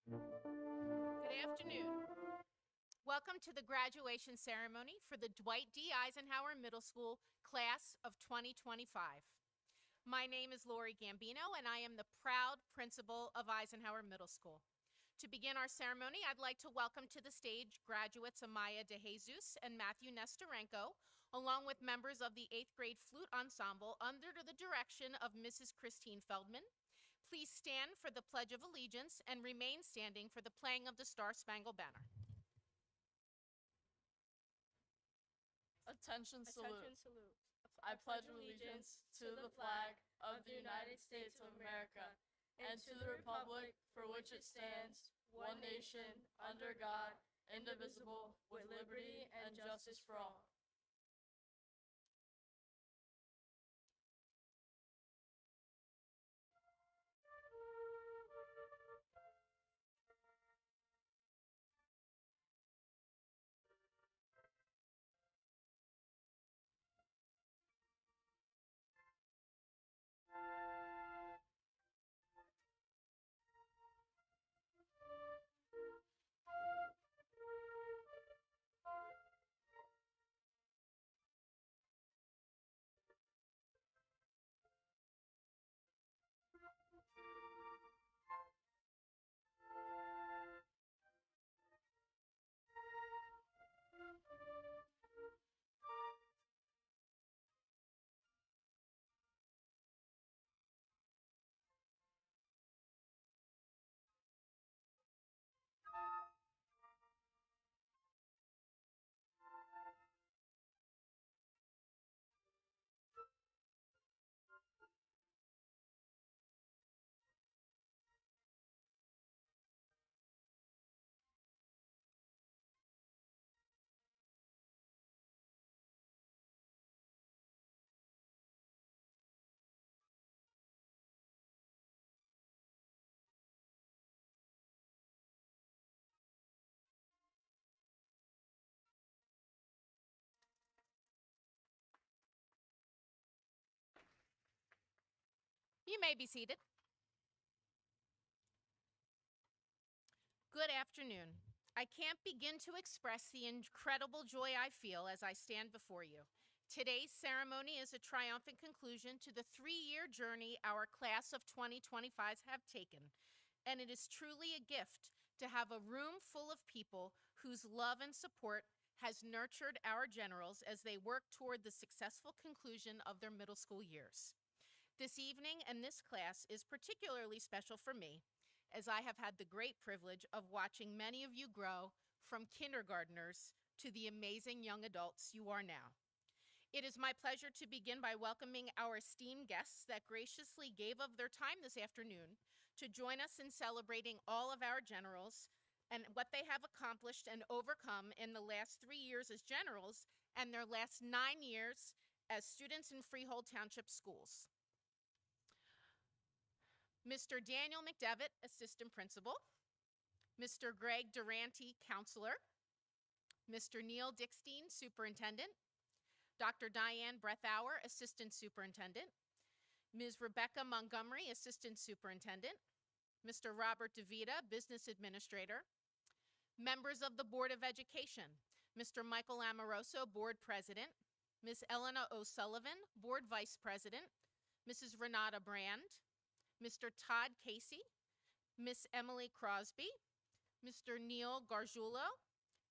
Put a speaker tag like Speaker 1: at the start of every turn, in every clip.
Speaker 1: Good afternoon. Welcome to the graduation ceremony for the Dwight D. Eisenhower Middle School class of 2025. My name is Lori Gambino, and I am the proud principal of Eisenhower Middle School. To begin our ceremony, I'd like to welcome to the stage graduates Amaya DeJesus and Matthew Nestorenko, along with members of the 8th grade flute ensemble under the direction of Mrs. Christine Feldman. Please stand for the Pledge of Allegiance and remain standing for the playing of the Star-Spangled Banner.
Speaker 2: Attention salute. I pledge allegiance to the flag of the United States of America and to the republic for which it stands, one nation, under God, indivisible, with liberty and justice for all.
Speaker 1: You may be seated. Good afternoon. I can't begin to express the incredible joy I feel as I stand before you. Today's ceremony is a triumphant conclusion to the 3-year journey our class of 2025 have taken, and it is truly a gift to have a room full of people whose love and support has nurtured our generals as they work toward the successful conclusion of their middle school years. This evening and this class is particularly special for me, as I have had the great privilege of watching many of you grow from kindergartners to the amazing young adults you are now. It is my pleasure to begin by welcoming our esteemed guests that graciously gave of their time this afternoon to join us in celebrating all of our generals and what they have accomplished and overcome in the last 3 years as generals and their last 9 years as students in Freehold Township schools. Mr. Daniel McDevitt, Assistant Principal. Mr. Greg Durante, Counselor. Mr. Neil Dickstein, Superintendent. Dr. Diane Brethauer, Assistant Superintendent. Ms. Rebecca Montgomery, Assistant Superintendent. Mr. Robert DeVita, Business Administrator. Members of the Board of Education. Mr. Michael Amoroso, Board President. Ms. Elena O'Sullivan, Board Vice President. Mrs. Renata Brand. Mr. Todd Casey. Ms. Emily Crosby. Mr. Neil Gargiulo.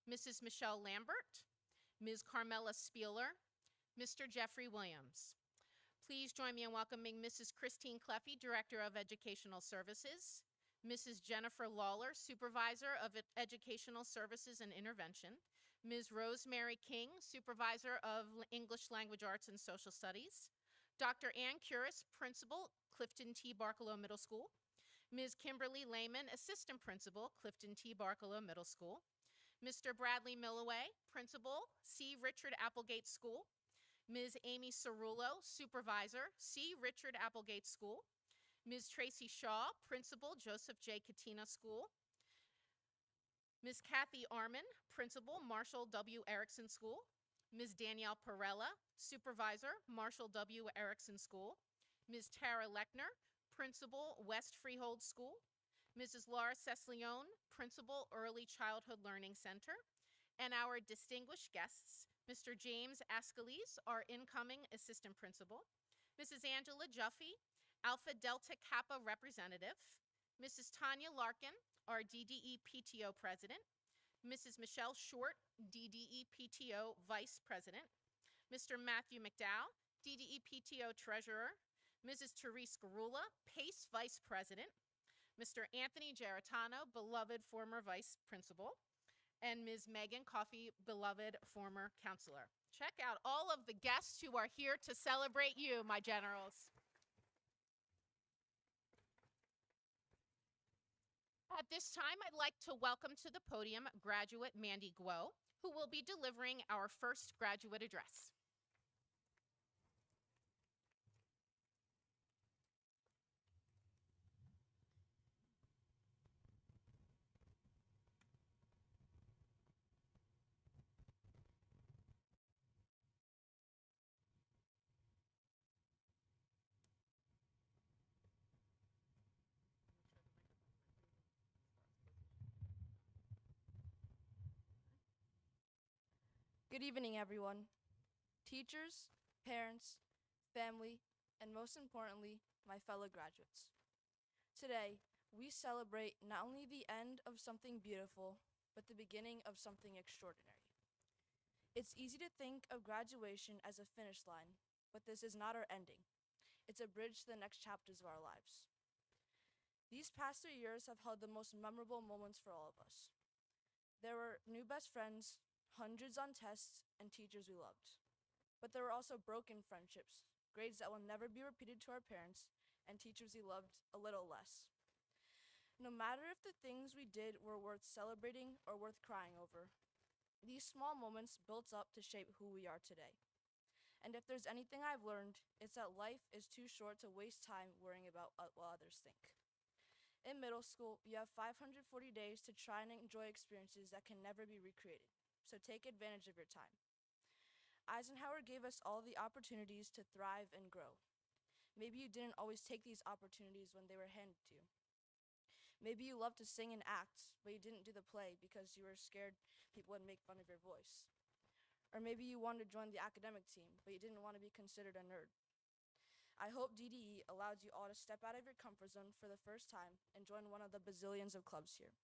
Speaker 1: Mrs. Michelle Lambert. Ms. Carmela Spieler. Mr. Jeffrey Williams. Please join me in welcoming Mrs. Christine Cleffy, Director of Educational Services, Mrs. Jennifer Lawler, Supervisor of Educational Services and Intervention, Ms. Rosemary King, Supervisor of English Language Arts and Social Studies, Dr. Ann Curis, Principal, Clifton T. Barkalow Middle School, Ms. Kimberly Lehman, Assistant Principal, Clifton T. Barkalow Middle School, Mr. Bradley Milloway, Principal, C. Richard Applegate School, Ms. Amy Cerullo, Supervisor, C. Richard Applegate School, Ms. Tracy Shaw, Principal, Joseph J. Katina School, Ms. Kathy Arman, Principal, Marshall W. Erickson School, Ms. Danielle Perella, Supervisor, Marshall W. Erickson School, Ms. Tara Lechner, Principal, West Freehold School, Mrs. Laura Cesleone, Principal, Early Childhood Learning Center, and our distinguished guests, Mr. James Ascalise, our incoming Assistant Principal, Mrs. Angela Juffy, Alpha Delta Kappa Representative, Mrs. Tanya Larkin, our DDE PTO President, Mrs. Michelle Short, DDE PTO Vice President, Mr. Matthew McDowell, DDE PTO Treasurer, Mrs. Therese Garula, PACE Vice President, Mr. Anthony Geritano, beloved former Vice Principal, and Ms. Megan Coffey, beloved former counselor. Check out all of the guests who are here to celebrate you, my generals. At this time, I'd like to welcome to the podium graduate Mandy Guo, who will be delivering our first graduate address.
Speaker 2: Good evening, everyone. Teachers, parents, family, and most importantly, my fellow graduates. Today, we celebrate not only the end of something beautiful, but the beginning of something extraordinary. It's easy to think of graduation as a finish line, but this is not our ending. It's a bridge to the next chapters of our lives. These past 3 years have held the most memorable moments for all of us. There were new best friends, hundreds on tests, and teachers we loved. But there were also broken friendships, grades that will never be repeated to our parents, and teachers we loved a little less. No matter if the things we did were worth celebrating or worth crying over, these small moments built up to shape who we are today. And if there's anything I've learned, it's that life is too short to waste time worrying about what others think. In middle school, you have 540 days to try and enjoy experiences that can never be recreated, so take advantage of your time. Eisenhower gave us all the opportunities to thrive and grow. Maybe you didn't always take these opportunities when they were handed to you. Maybe you loved to sing and act, but you didn't do the play because you were scared people would make fun of your voice.
Speaker 3: Or maybe you wanted to join the academic team, but you didn't want to be considered a nerd. I hope DDE allows you all to step out of your comfort zone for the first time and join one of the bazillions of clubs here.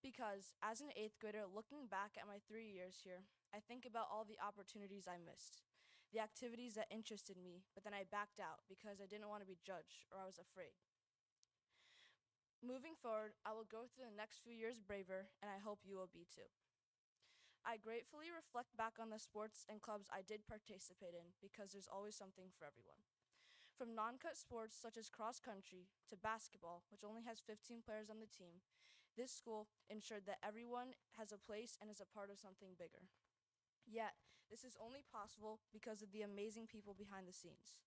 Speaker 3: Because as an 8th grader looking back at my 3 years here, I think about all the opportunities I missed, the activities that interested me, but then I backed out because I didn't want to be judged or I was afraid. Moving forward, I will go through the next few years braver, and I hope you will be too. I gratefully reflect back on the sports and clubs I did participate in because there's always something for everyone. From non-cut sports such as cross country to basketball, which only has 15 players on the team, this school ensured that everyone has a place and is a part of something bigger. Yet, this is only possible because of the amazing people behind the scenes.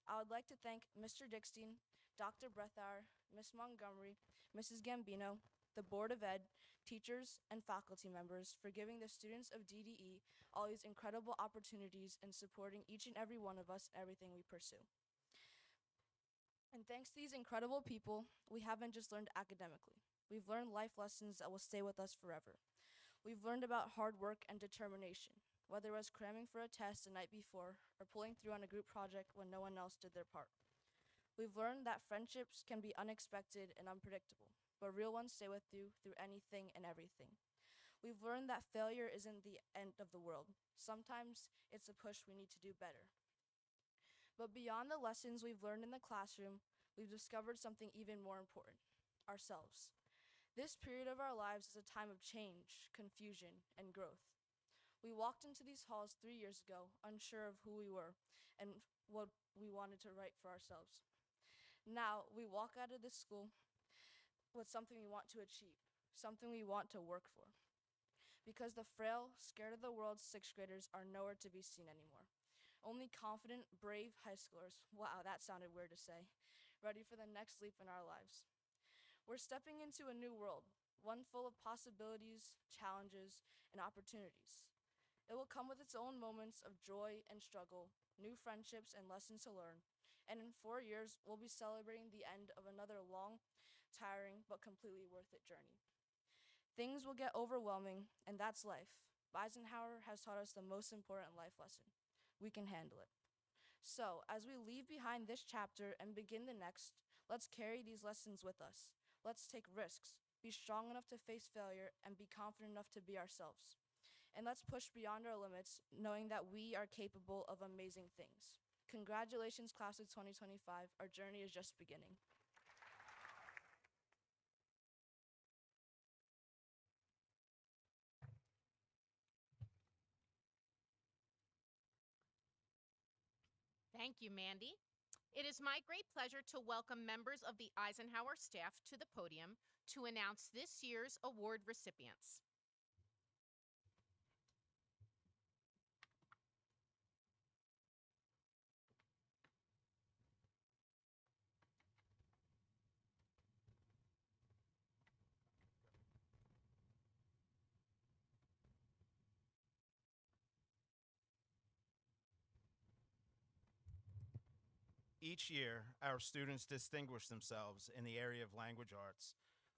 Speaker 3: I would like to thank Mr. Dickstein, Dr. Brethauer, Ms. Montgomery, Mrs. Gambino, the Board of Ed, teachers, and faculty members for giving the students of DDE all these incredible opportunities and supporting each and every one of us in everything we pursue. And thanks to these incredible people, we haven't just learned academically. We've learned life lessons that will stay with us forever. We've learned about hard work and determination, whether it was cramming for a test the night before or pulling through on a group project when no one else did their part. We've learned that friendships can be unexpected and unpredictable, but real ones stay with you through anything and everything. We've learned that failure isn't the end of the world. Sometimes it's a push we need to do better. But beyond the lessons we've learned in the classroom, we've discovered something even more important: ourselves. This period of our lives is a time of change, confusion, and growth. We walked into these halls 3 years ago, unsure of who we were and what we wanted to write for ourselves. Now, we walk out of this school with something we want to achieve, something we want to work for. Because the frail, scared of the world 6th graders are nowhere to be seen anymore. Only confident, brave high schoolers, wow, that sounded weird to say, ready for the next leap in our lives. We're stepping into a new world, one full of possibilities, challenges, and opportunities. It will come with its own moments of joy and struggle, new friendships and lessons to learn, and in 4 years, we'll be celebrating the end of another long, tiring, but completely worth it journey. Things will get overwhelming, and that's life. Eisenhower has taught us the most important life lesson: we can handle it. So, as we leave behind this chapter and begin the next, let's carry these lessons with us. Let's take risks, be strong enough to face failure, and be confident enough to be ourselves. And let's push beyond our limits, knowing that we are capable of amazing things. Congratulations, class of 2025. Our journey is just beginning.
Speaker 1: Thank you, Mandy. It is my great pleasure to welcome members of the Eisenhower staff to the podium to announce this year's award recipients.
Speaker 4: Each year, our students distinguish themselves in the area of language arts,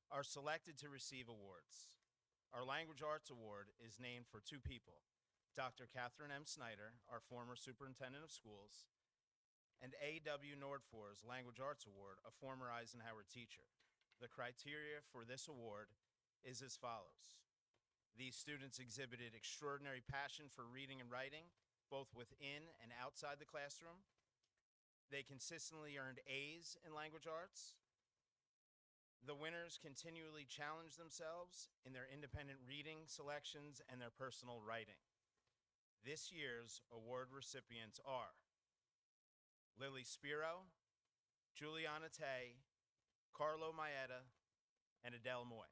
Speaker 4: are selected to receive awards. Our Language Arts Award is named for two people: Dr. Catherine M. Snyder, our former superintendent of schools, and A.W. Nordfor's Language Arts Award, a former Eisenhower teacher. The criteria for this award is as follows. These students exhibited extraordinary passion for reading and writing, both within and outside the classroom. They consistently earned A's in language arts. The winners continually challenged themselves in their independent reading selections and their personal writing. This year's award recipients are Lily Spiro, Juliana Tay, Carlo Maeda, and Adele Moy.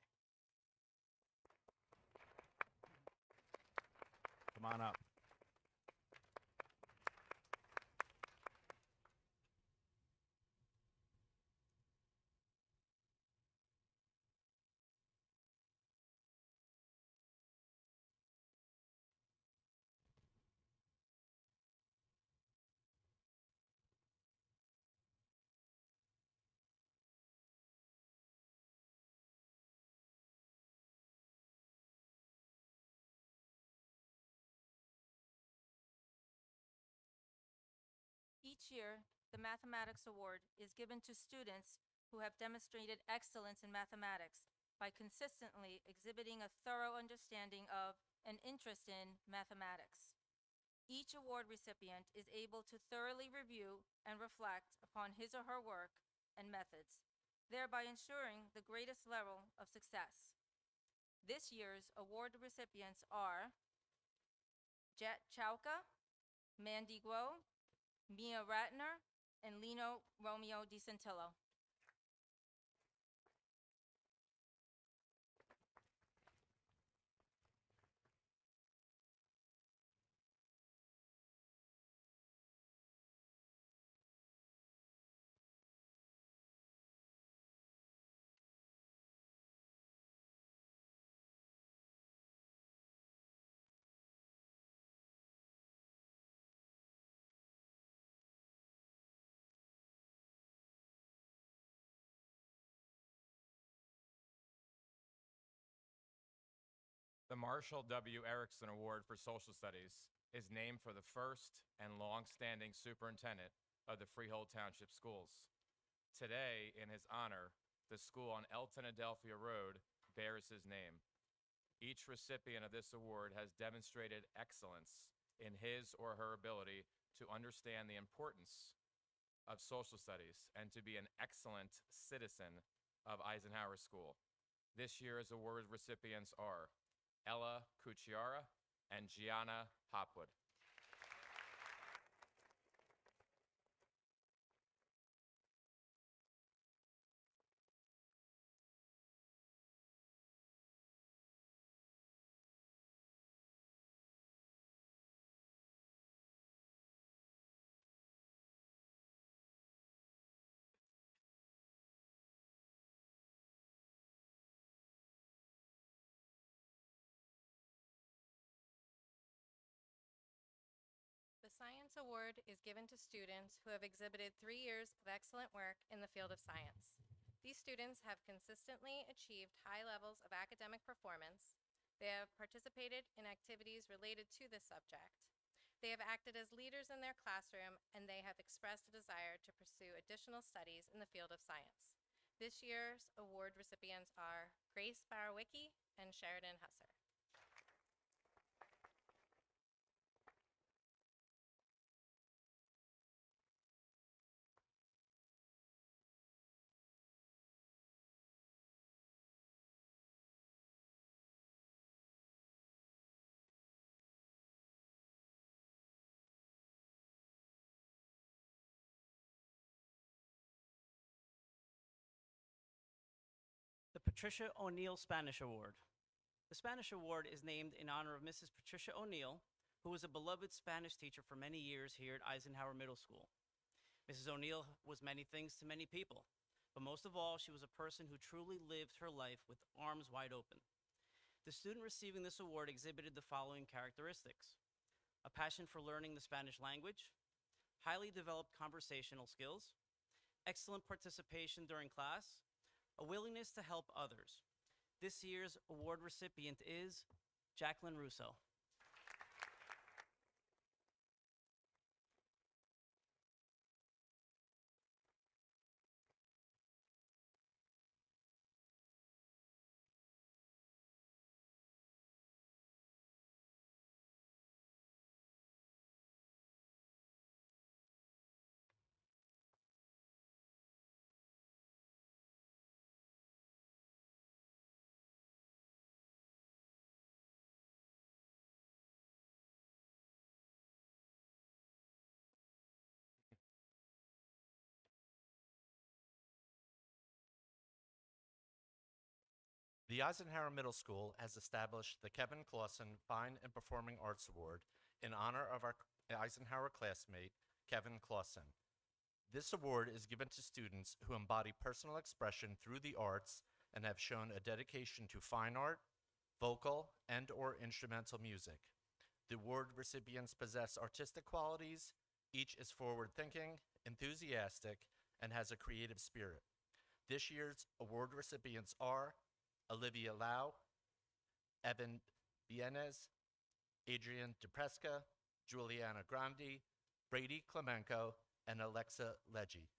Speaker 4: Come on up.
Speaker 5: Each year, the Mathematics Award is given to students who have demonstrated excellence in mathematics by consistently exhibiting a thorough understanding of and interest in mathematics. Each award recipient is able to thoroughly review and reflect upon his or her work and methods, thereby ensuring the greatest level of success. This year's award recipients are Jet Chauka, Mandy Guo, Mia Ratner, and Lino Romeo DiCentillo.
Speaker 6: The Marshall W. Erickson Award for Social Studies is named for the first and long-standing superintendent of the Freehold Township Schools. Today, in his honor, the school on Elton Adelphia Road bears his name. Each recipient of this award has demonstrated excellence in his or her ability to understand the importance of social studies and to be an excellent citizen of Eisenhower School. This year's award recipients are Ella Cucciara and Gianna Hopwood.
Speaker 7: The Science Award is given to students who have exhibited 3 years of excellent work in the field of science. These students have consistently achieved high levels of academic performance. They have participated in activities related to this subject. They have acted as leaders in their classroom, and they have expressed a desire to pursue additional studies in the field of science. This year's award recipients are Grace Barowicki and Sheridan Husser.
Speaker 8: The Patricia O'Neill Spanish Award. The Spanish Award is named in honor of Mrs. Patricia O'Neill, who was a beloved Spanish teacher for many years here at Eisenhower Middle School. Mrs. O'Neill was many things to many people, but most of all, she was a person who truly lived her life with arms wide open. The student receiving this award exhibited the following characteristics: a passion for learning the Spanish language, highly developed conversational skills, excellent participation during class, a willingness to help others. This year's award recipient is Jacqueline Russo.
Speaker 9: The Eisenhower Middle School has established the Kevin Clausen Fine and Performing Arts Award in honor of our Eisenhower classmate, Kevin Clausen. This award is given to students who embody personal expression through the arts and have shown a dedication to fine art, vocal, and/or instrumental music. The award recipients possess artistic qualities, each is forward-thinking, enthusiastic, and has a creative spirit. This year's award recipients are Olivia Lau, Evan Viennes, Adrian DePresca, Juliana Grandi, Brady Clemenco, and Alexa Leggi.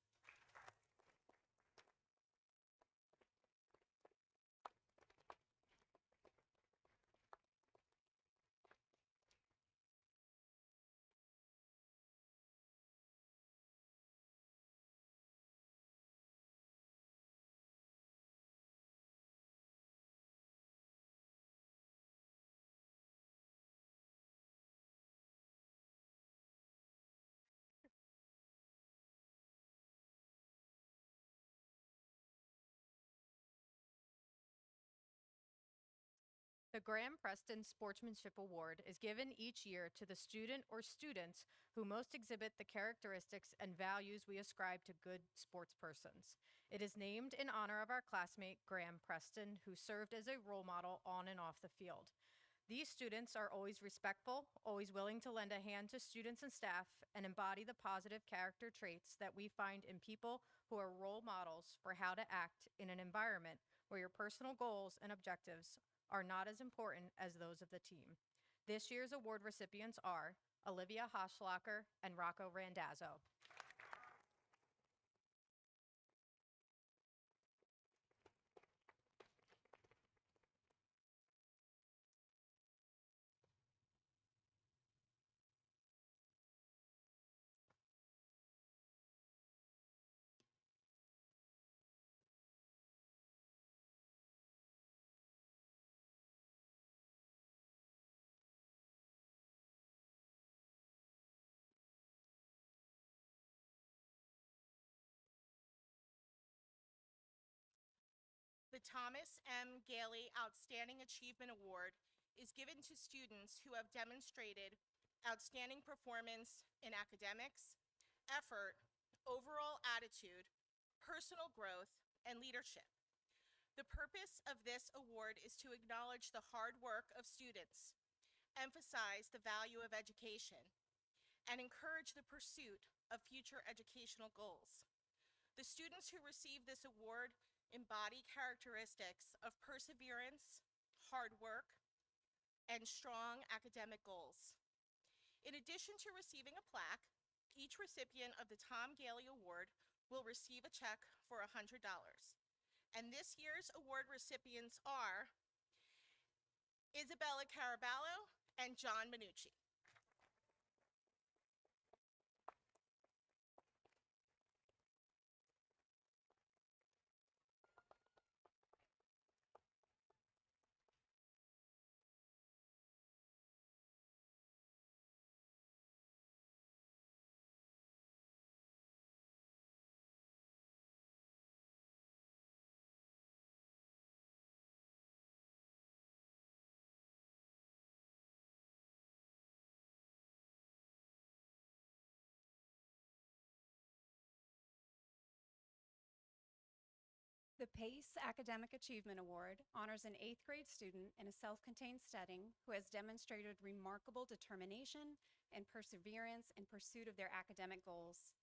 Speaker 10: The Graham Preston Sportsmanship Award is given each year to the student or students who most exhibit the characteristics and values we ascribe to good sportspersons. It is named in honor of our classmate, Graham Preston, who served as a role model on and off the field. These students are always respectful, always willing to lend a hand to students and staff, and embody the positive character traits that we find in people who are role models for how to act in an environment where your personal goals and objectives are not as important as those of the team. This year's award recipients are Olivia Hoschlacher and Rocco Randazzo.
Speaker 1: The Thomas M. Gailey Outstanding Achievement Award is given to students who have demonstrated outstanding performance in academics, effort, overall attitude, personal growth, and leadership. The purpose of this award is to acknowledge the hard work of students, emphasize the value of education, and encourage the pursuit of future educational goals. The students who receive this award embody characteristics of perseverance, hard work, and strong academic goals. In addition to receiving a plaque, each recipient of the Tom Gailey Award will receive a check for $100. And this year's award recipients are Isabella Caraballo and John Minucci.
Speaker 11: The PACE Academic Achievement Award honors an 8th grade student in a self-contained setting who has demonstrated remarkable determination and perseverance in pursuit of their academic goals.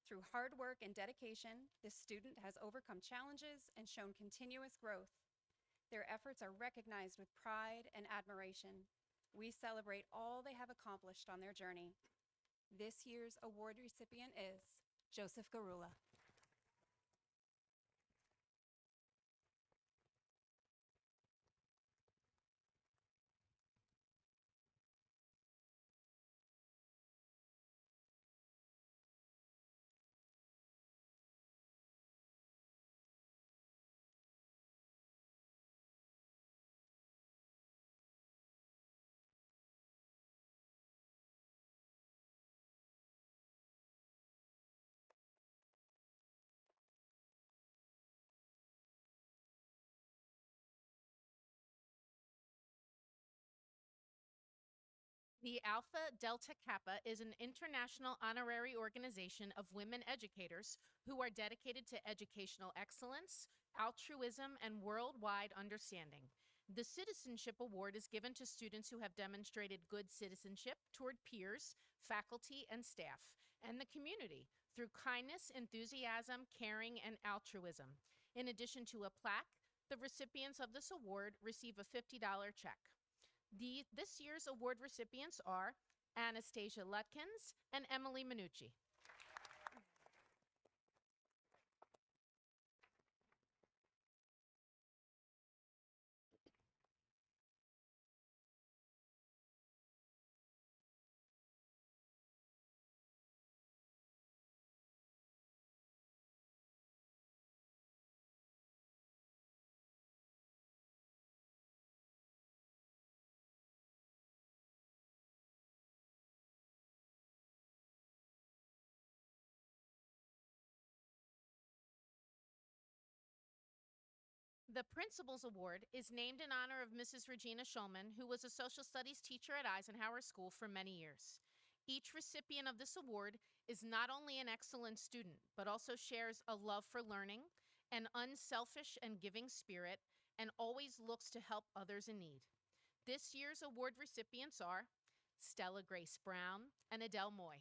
Speaker 11: Through hard work and dedication, this student has overcome challenges and shown continuous growth. Their efforts are recognized with pride and admiration. We celebrate all they have accomplished on their journey. This year's award recipient is Joseph Garula.
Speaker 1: The Alpha Delta Kappa is an international honorary organization of women educators who are dedicated to educational excellence, altruism, and worldwide understanding. The Citizenship Award is given to students who have demonstrated good citizenship toward peers, faculty, and staff, and the community through kindness, enthusiasm, caring, and altruism. In addition to a plaque, the recipients of this award receive a $50 check. This year's award recipients are Anastasia Lutkins and Emily Minucci. The Principal's Award is named in honor of Mrs. Regina Schulman, who was a social studies teacher at Eisenhower School for many years. Each recipient of this award is not only an excellent student, but also shares a love for learning, an unselfish and giving spirit, and always looks to help others in need. This year's award recipients are Stella Grace Brown and Adele Moy.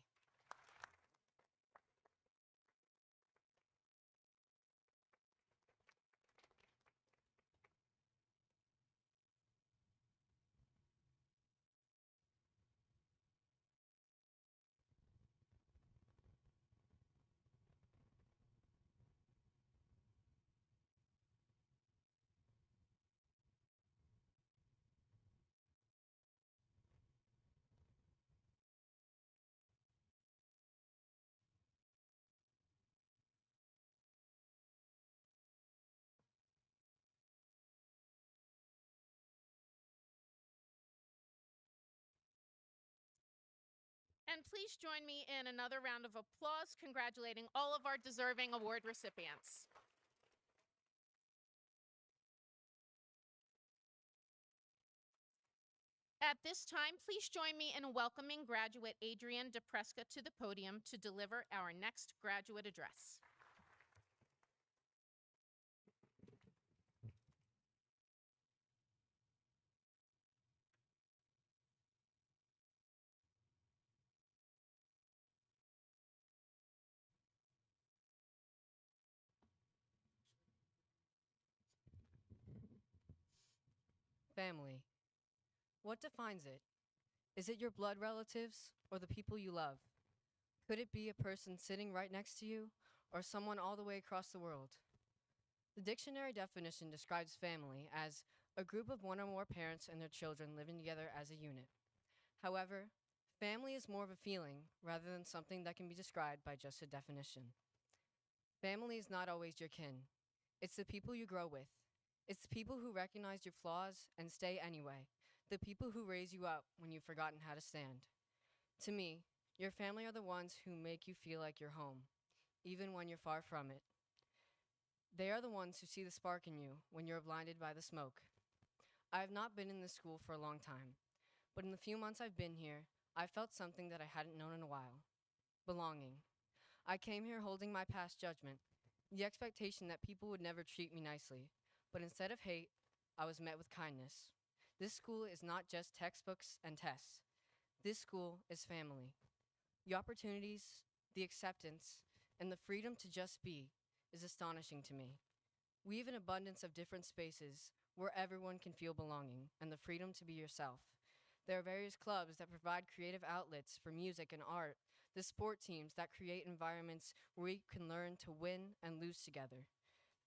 Speaker 1: And please join me in another round of applause congratulating all of our deserving award recipients. At this time, please join me in welcoming graduate Adrienne DePresca to the podium to deliver our next graduate address.
Speaker 12: Family. What defines it? Is it your blood relatives or the people you love? Could it be a person sitting right next to you or someone all the way across the world? The dictionary definition describes family as a group of one or more parents and their children living together as a unit. However, family is more of a feeling rather than something that can be described by just a definition. Family is not always your kin. It's the people you grow with. It's the people who recognize your flaws and stay anyway. The people who raise you up when you've forgotten how to stand. To me, your family are the ones who make you feel like you're home, even when you're far from it. They are the ones who see the spark in you when you're blinded by the smoke. I have not been in this school for a long time, but in the few months I've been here, I felt something that I hadn't known in a while. Belonging. I came here holding my past judgment, the expectation that people would never treat me nicely, but instead of hate, I was met with kindness. This school is not just textbooks and tests. This school is family. The opportunities, the acceptance, and the freedom to just be is astonishing to me. We have an abundance of different spaces where everyone can feel belonging and the freedom to be yourself. There are various clubs that provide creative outlets for music and art, the sport teams that create environments where we can learn to win and lose together,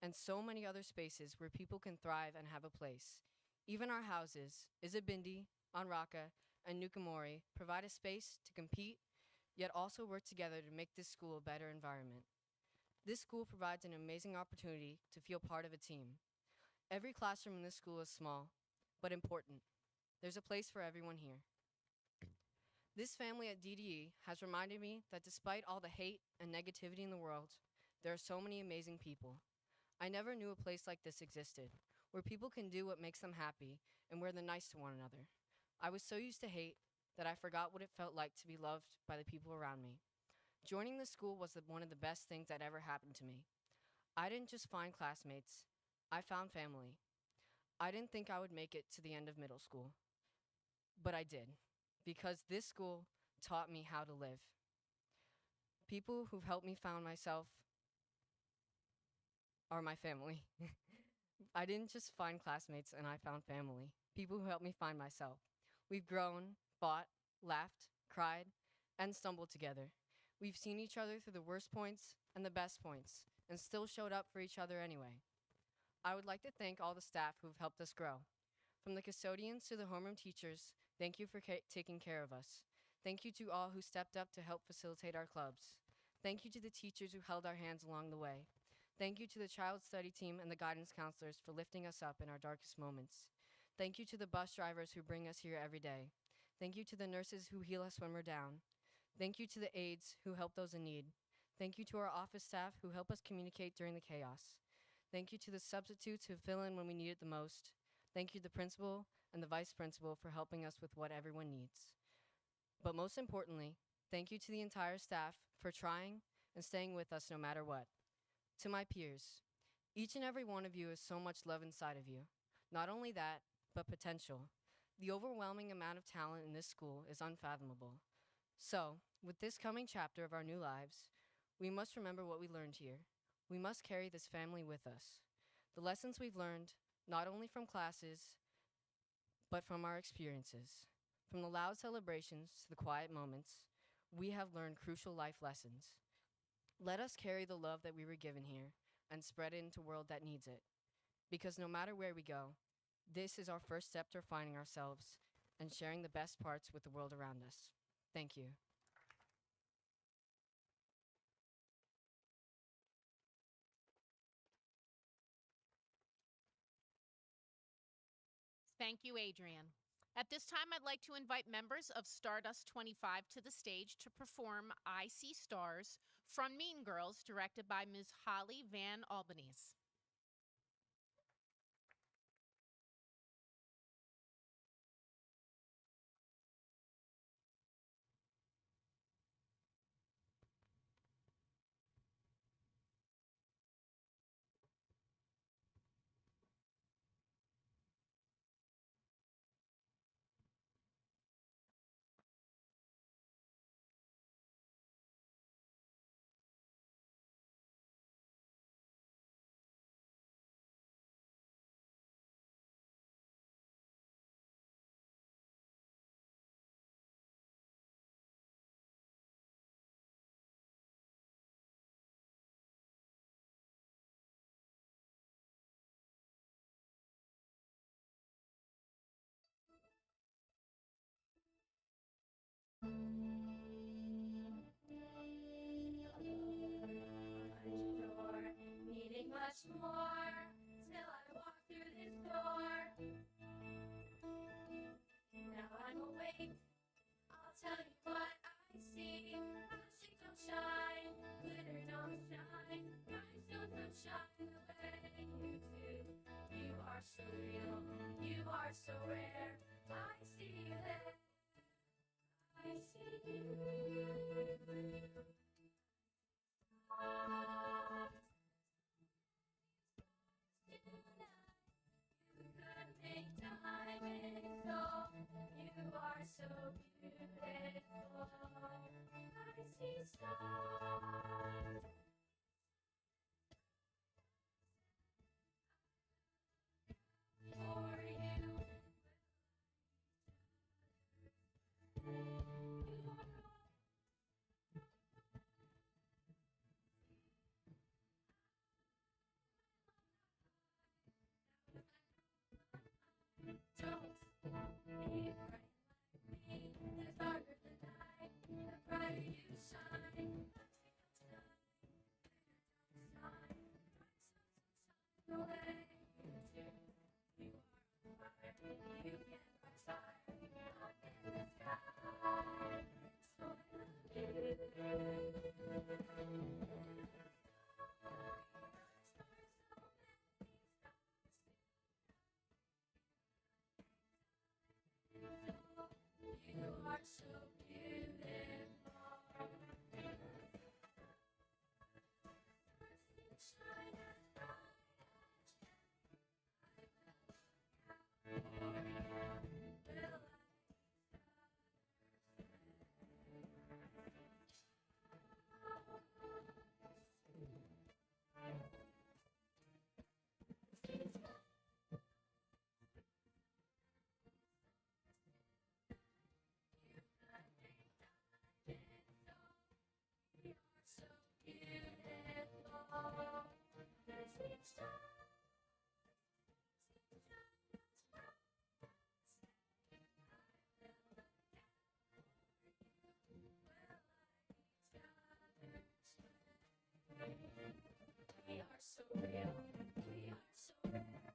Speaker 12: and so many other spaces where people can thrive and have a place. Even our houses, Izabindi, Anraka, and Nukamori, provide a space to compete, yet also work together to make this school a better environment. This school provides an amazing opportunity to feel part of a team. Every classroom in this school is small, but important. There's a place for everyone here. This family at DDE has reminded me that despite all the hate and negativity in the world, there are so many amazing people. I never knew a place like this existed, where people can do what makes them happy and where they're nice to one another. I was so used to hate that I forgot what it felt like to be loved by the people around me. Joining this school was one of the best things that ever happened to me. I didn't just find classmates, I found family. I didn't think I would make it to the end of middle school, but I did, because this school taught me how to live. People who've helped me find myself are my family. I didn't just find classmates and I found family. People who helped me find myself. We've grown, fought, laughed, cried, and stumbled together. We've seen each other through the worst points and the best points, and still showed up for each other anyway. I would like to thank all the staff who've helped us grow. From the custodians to the homeroom teachers, thank you for taking care of us. Thank you to all who stepped up to help facilitate our clubs. Thank you to the teachers who held our hands along the way. Thank you to the child study team and the guidance counselors for lifting us up in our darkest moments. Thank you to the bus drivers who bring us here every day. Thank you to the nurses who heal us when we're down. Thank you to the aides who help those in need. Thank you to our office staff who help us communicate during the chaos. Thank you to the substitutes who fill in when we need it the most. Thank you to the principal and the vice principal for helping us with what everyone needs. But most importantly, thank you to the entire staff for trying and staying with us no matter what. To my peers, each and every one of you has so much love inside of you. Not only that, but potential. The overwhelming amount of talent in this school is unfathomable. So, with this coming chapter of our new lives, we must remember what we learned here. We must carry this family with us. The lessons we've learned, not only from classes, but from our experiences. From the loud celebrations to the quiet moments, we have learned crucial life lessons. Let us carry the love that we were given here and spread it into a world that needs it. Because no matter where we go, this is our first step to finding ourselves and sharing the best parts with the world around us. Thank you.
Speaker 1: Thank you, Adrian. At this time, I'd like to invite members of Stardust 25 to the stage to perform I See Stars from Mean Girls, directed by Ms. Holly Van Albanese.
Speaker 2: Needing much more till I walk through this door. Now I'm awake, I'll tell you what I see. Plastic don't shine, glitter don't shine, rhinestones don't shine the way you do. You are so real, you are so rare. I see you there, I see you. So beautiful, I see stars. For you, don't be afraid. The darker the night, the brighter you shine. The way you do, you are on fire. You get my fire up in the sky. So I love you. You are so beautiful. Shine as bright as will so beautiful. Sweet star. We are so real. We are so rare.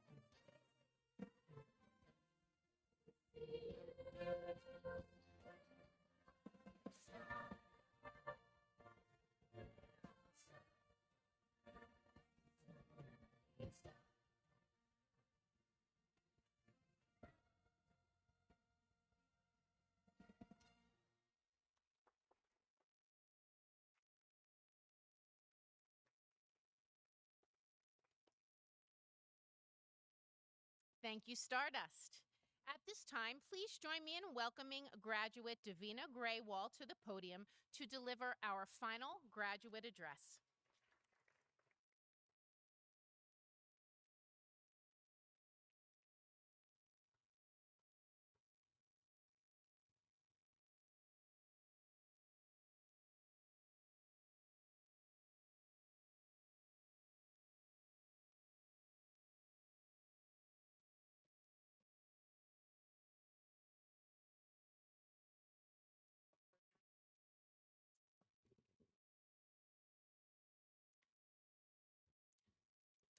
Speaker 1: Thank you, Stardust. At this time, please join me in welcoming graduate Davina Graywall to the podium to deliver our final graduate address.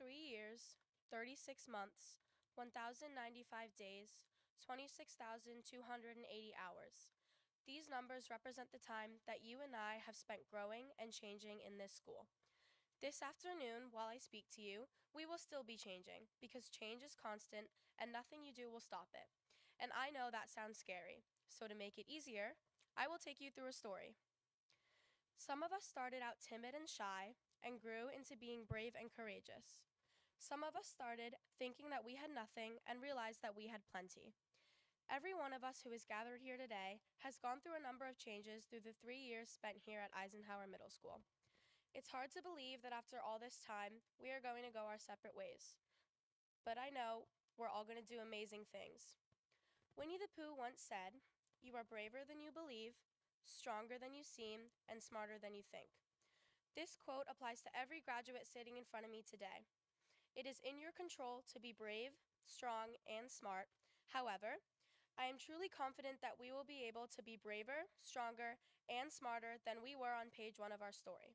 Speaker 13: Years, 36 months, 1,095 days, 26,280 hours. These numbers represent the time that you and I have spent growing and changing in this school. This afternoon, while I speak to you, we will still be changing because change is constant and nothing you do will stop it. And I know that sounds scary, so to make it easier, I will take you through a story. Some of us started out timid and shy and grew into being brave and courageous. Some of us started thinking that we had nothing and realized that we had plenty. Every one of us who is gathered here today has gone through a number of changes through the 3 years spent here at Eisenhower Middle School. It's hard to believe that after all this time, we are going to go our separate ways. But I know we're all going to do amazing things. Winnie the Pooh once said, "You are braver than you believe, stronger than you seem, and smarter than you think." This quote applies to every graduate sitting in front of me today. It is in your control to be brave, strong, and smart. However, I am truly confident that we will be able to be braver, stronger, and smarter than we were on page 1 of our story.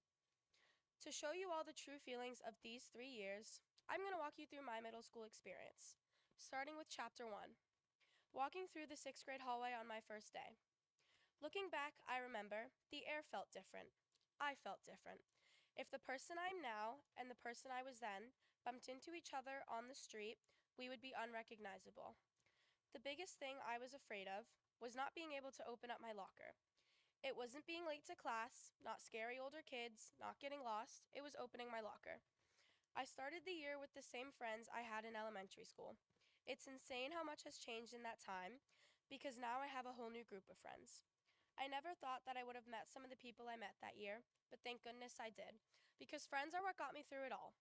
Speaker 13: To show you all the true feelings of these 3 years, I'm going to walk you through my middle school experience, starting with Chapter 1, walking through the 6th grade hallway on my first day. Looking back, I remember the air felt different. I felt different. If the person I am now and the person I was then bumped into each other on the street, we would be unrecognizable. The biggest thing I was afraid of was not being able to open up my locker. It wasn't being late to class, not scary older kids, not getting lost, it was opening my locker. I started the year with the same friends I had in elementary school. It's insane how much has changed in that time, because now I have a whole new group of friends. I never thought that I would have met some of the people I met that year, but thank goodness I did, because friends are what got me through it all.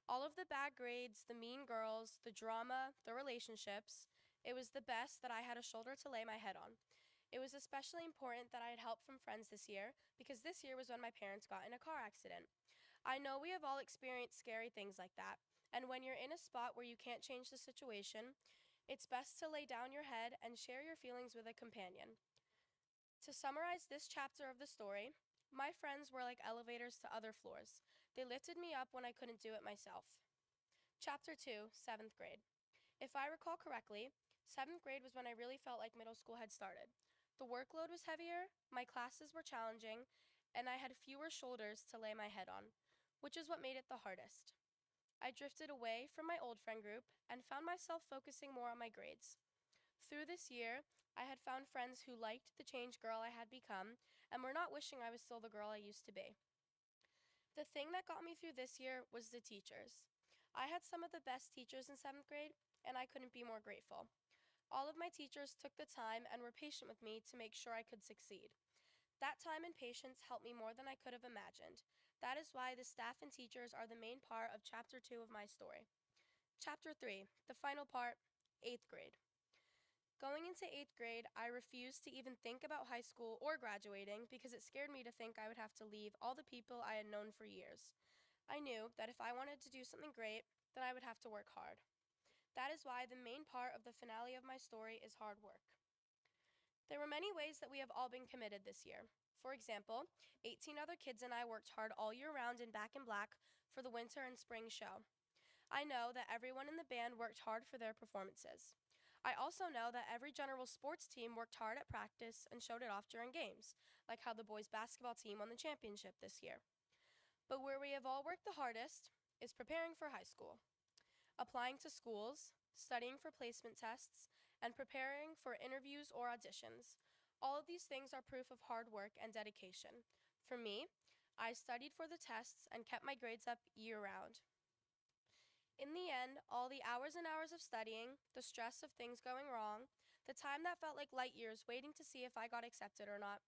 Speaker 13: All of the bad grades, the mean girls, the drama, the relationships, it was the best that I had a shoulder to lay my head on. It was especially important that I had help from friends this year, because this year was when my parents got in a car accident. I know we have all experienced scary things like that, and when you're in a spot where you can't change the situation, it's best to lay down your head and share your feelings with a companion. To summarize this chapter of the story, my friends were like elevators to other floors. They lifted me up when I couldn't do it myself. Chapter 2, 7th grade. If I recall correctly, 7th grade was when I really felt like middle school had started. The workload was heavier, my classes were challenging, and I had fewer shoulders to lay my head on, which is what made it the hardest. I drifted away from my old friend group and found myself focusing more on my grades. Through this year, I had found friends who liked the changed girl I had become and were not wishing I was still the girl I used to be. The thing that got me through this year was the teachers. I had some of the best teachers in 7th grade, and I couldn't be more grateful. All of my teachers took the time and were patient with me to make sure I could succeed. That time and patience helped me more than I could have imagined. That is why the staff and teachers are the main part of Chapter 2 of my story. Chapter 3, the final part, 8th grade. Going into 8th grade, I refused to even think about high school or graduating because it scared me to think I would have to leave all the people I had known for years. I knew that if I wanted to do something great, then I would have to work hard. That is why the main part of the finale of my story is hard work. There were many ways that we have all been committed this year. For example, 18 other kids and I worked hard all year round in Back in Black for the winter and spring show. I know that everyone in the band worked hard for their performances. I also know that every general sports team worked hard at practice and showed it off during games, like how the boys basketball team won the championship this year. But where we have all worked the hardest is preparing for high school. Applying to schools, studying for placement tests, and preparing for interviews or auditions. All of these things are proof of hard work and dedication. For me, I studied for the tests and kept my grades up year round. In the end, all the hours and hours of studying, the stress of things going wrong, the time that felt like light years waiting to see if I got accepted or not,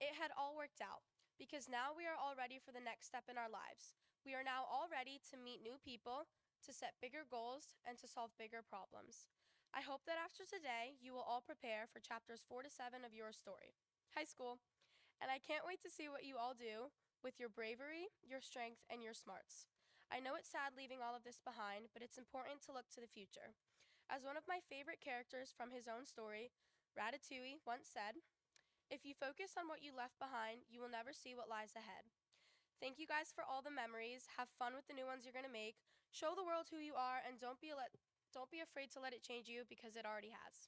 Speaker 13: it had all worked out because now we are all ready for the next step in our lives. We are now all ready to meet new people, to set bigger goals, and to solve bigger problems. I hope that after today, you will all prepare for chapters 4 to 7 of your story, high school. And I can't wait to see what you all do with your bravery, your strength, and your smarts. I know it's sad leaving all of this behind, but it's important to look to the future. As one of my favorite characters from his own story, Ratatouille, once said, "If you focus on what you left behind, you will never see what lies ahead." Thank you guys for all the memories. Have fun with the new ones you're going to make. Show the world who you are, and don't be afraid to let it change you because it already has.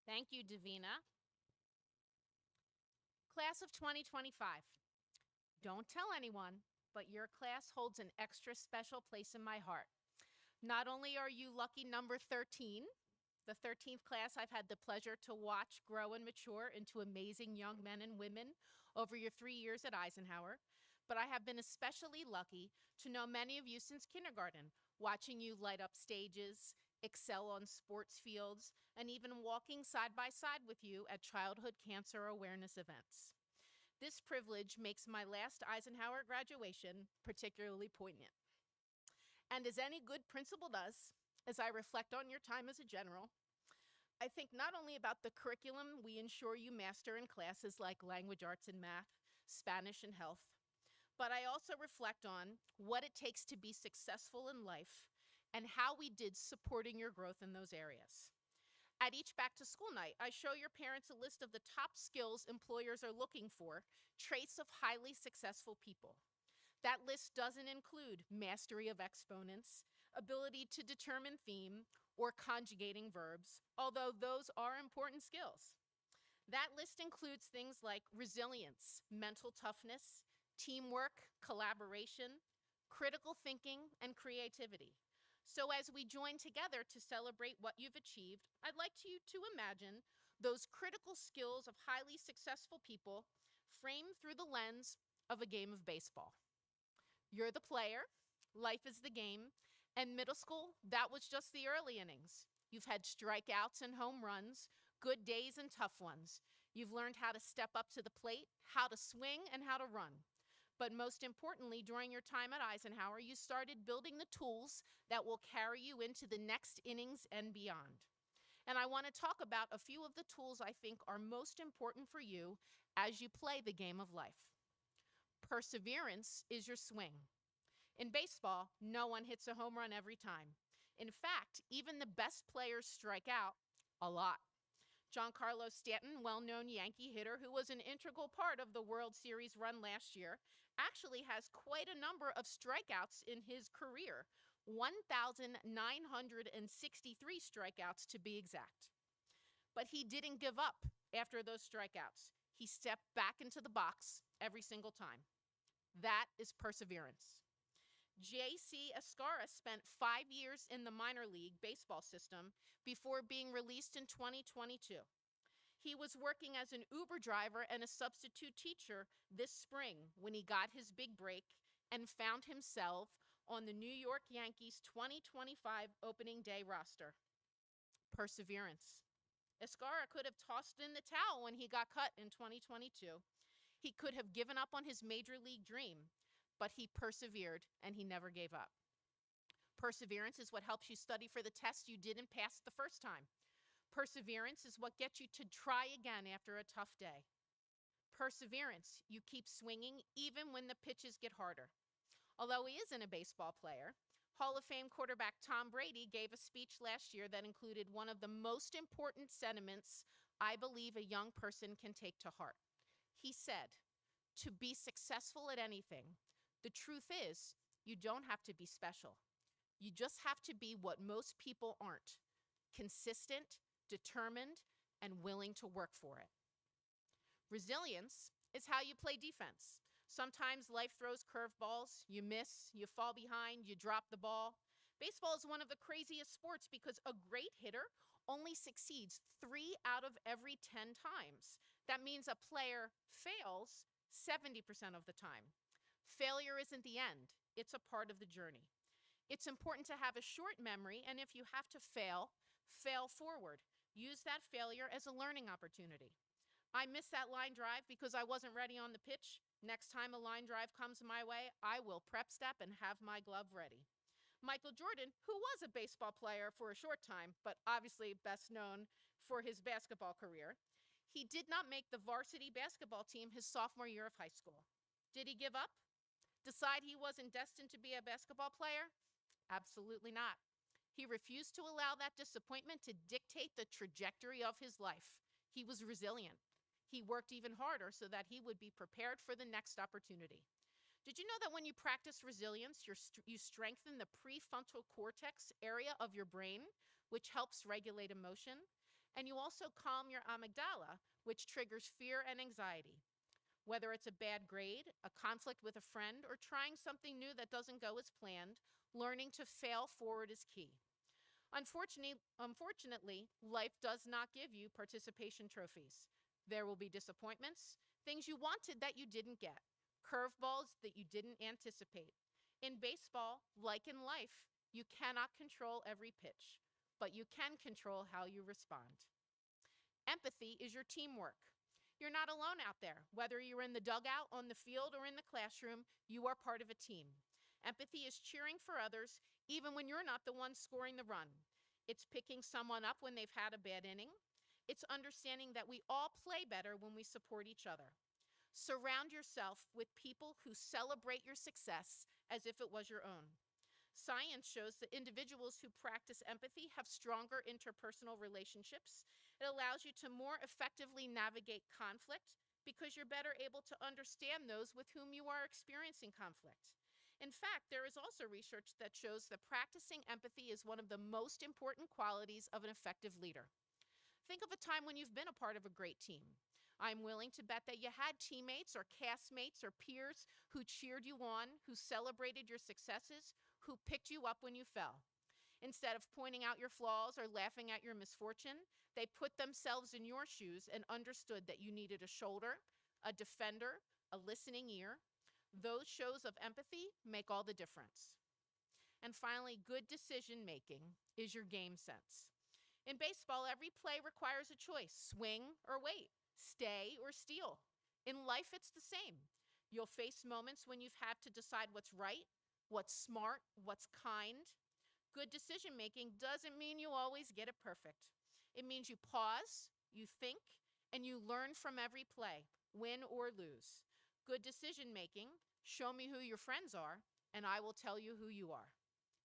Speaker 1: Thank you, Davina. Class of 2025. Don't tell anyone, but your class holds an extra special place in my heart. Not only are you lucky number 13, the 13th class I've had the pleasure to watch grow and mature into amazing young men and women over your 3 years at Eisenhower, but I have been especially lucky to know many of you since kindergarten, watching you light up stages, excel on sports fields, and even walking side by side with you at childhood cancer awareness events. This privilege makes my last Eisenhower graduation particularly poignant. And as any good principal does, as I reflect on your time as a general, I think not only about the curriculum we ensure you master in classes like language arts and math, Spanish and health, but I also reflect on what it takes to be successful in life and how we did supporting your growth in those areas. At each back to school night, I show your parents a list of the top skills employers are looking for, traits of highly successful people. That list doesn't include mastery of exponents, ability to determine theme, or conjugating verbs, although those are important skills. That list includes things like resilience, mental toughness, teamwork, collaboration, critical thinking, and creativity. So as we join together to celebrate what you've achieved, I'd like you to imagine those critical skills of highly successful people framed through the lens of a game of baseball. You're the player, life is the game, and middle school, that was just the early innings. You've had strikeouts and home runs, good days and tough ones. You've learned how to step up to the plate, how to swing, and how to run. But most importantly, during your time at Eisenhower, you started building the tools that will carry you into the next innings and beyond. And I want to talk about a few of the tools I think are most important for you as you play the game of life. Perseverance is your swing. In baseball, no one hits a home run every time. In fact, even the best players strike out a lot. Giancarlo Stanton, well-known Yankee hitter who was an integral part of the World Series run last year, actually has quite a number of strikeouts in his career, 1,963 strikeouts to be exact. But he didn't give up after those strikeouts. He stepped back into the box every single time. That is perseverance. J.C. Escarra spent 5 years in the minor league baseball system before being released in 2022. He was working as an Uber driver and a substitute teacher this spring when he got his big break and found himself on the New York Yankees 2025 opening day roster. Perseverance. Escarra could have tossed in the towel when he got cut in 2022. He could have given up on his major league dream, but he persevered and he never gave up. Perseverance is what helps you study for the test you didn't pass the first time. Perseverance is what gets you to try again after a tough day. Perseverance, you keep swinging even when the pitches get harder. Although he isn't a baseball player, Hall of Fame quarterback Tom Brady gave a speech last year that included one of the most important sentiments I believe a young person can take to heart. He said, "To be successful at anything, the truth is, you don't have to be special. You just have to be what most people aren't: consistent, determined, and willing to work for it." Resilience is how you play defense. Sometimes life throws curveballs, you miss, you fall behind, you drop the ball. Baseball is one of the craziest sports because a great hitter only succeeds 3 out of every 10 times. That means a player fails 70% of the time. Failure isn't the end, it's a part of the journey. It's important to have a short memory, and if you have to fail, fail forward. Use that failure as a learning opportunity. I missed that line drive because I wasn't ready on the pitch. Next time a line drive comes my way, I will prep step and have my glove ready. Michael Jordan, who was a baseball player for a short time, but obviously best known for his basketball career, he did not make the varsity basketball team his sophomore year of high school. Did he give up? Decide he wasn't destined to be a basketball player? Absolutely not. He refused to allow that disappointment to dictate the trajectory of his life. He was resilient. He worked even harder so that he would be prepared for the next opportunity. Did you know that when you practice resilience, you strengthen the prefrontal cortex area of your brain, which helps regulate emotion? And you also calm your amygdala, which triggers fear and anxiety. Whether it's a bad grade, a conflict with a friend, or trying something new that doesn't go as planned, learning to fail forward is key. Unfortunately, life does not give you participation trophies. There will be disappointments, things you wanted that you didn't get, curveballs that you didn't anticipate. In baseball, like in life, you cannot control every pitch, but you can control how you respond. Empathy is your teamwork. You're not alone out there. Whether you're in the dugout, on the field, or in the classroom, you are part of a team. Empathy is cheering for others, even when you're not the one scoring the run. It's picking someone up when they've had a bad inning. It's understanding that we all play better when we support each other. Surround yourself with people who celebrate your success as if it was your own. Science shows that individuals who practice empathy have stronger interpersonal relationships. It allows you to more effectively navigate conflict because you're better able to understand those with whom you are experiencing conflict. In fact, there is also research that shows that practicing empathy is one of the most important qualities of an effective leader. Think of a time when you've been a part of a great team. I'm willing to bet that you had teammates or castmates or peers who cheered you on, who celebrated your successes, who picked you up when you fell. Instead of pointing out your flaws or laughing at your misfortune, they put themselves in your shoes and understood that you needed a shoulder, a defender, a listening ear. Those shows of empathy make all the difference. And finally, good decision making is your game sense. In baseball, every play requires a choice: swing or wait, stay or steal. In life, it's the same. You'll face moments when you've had to decide what's right, what's smart, what's kind. Good decision making doesn't mean you always get it perfect. It means you pause, you think, and you learn from every play, win or lose. Good decision making: show me who your friends are, and I will tell you who you are.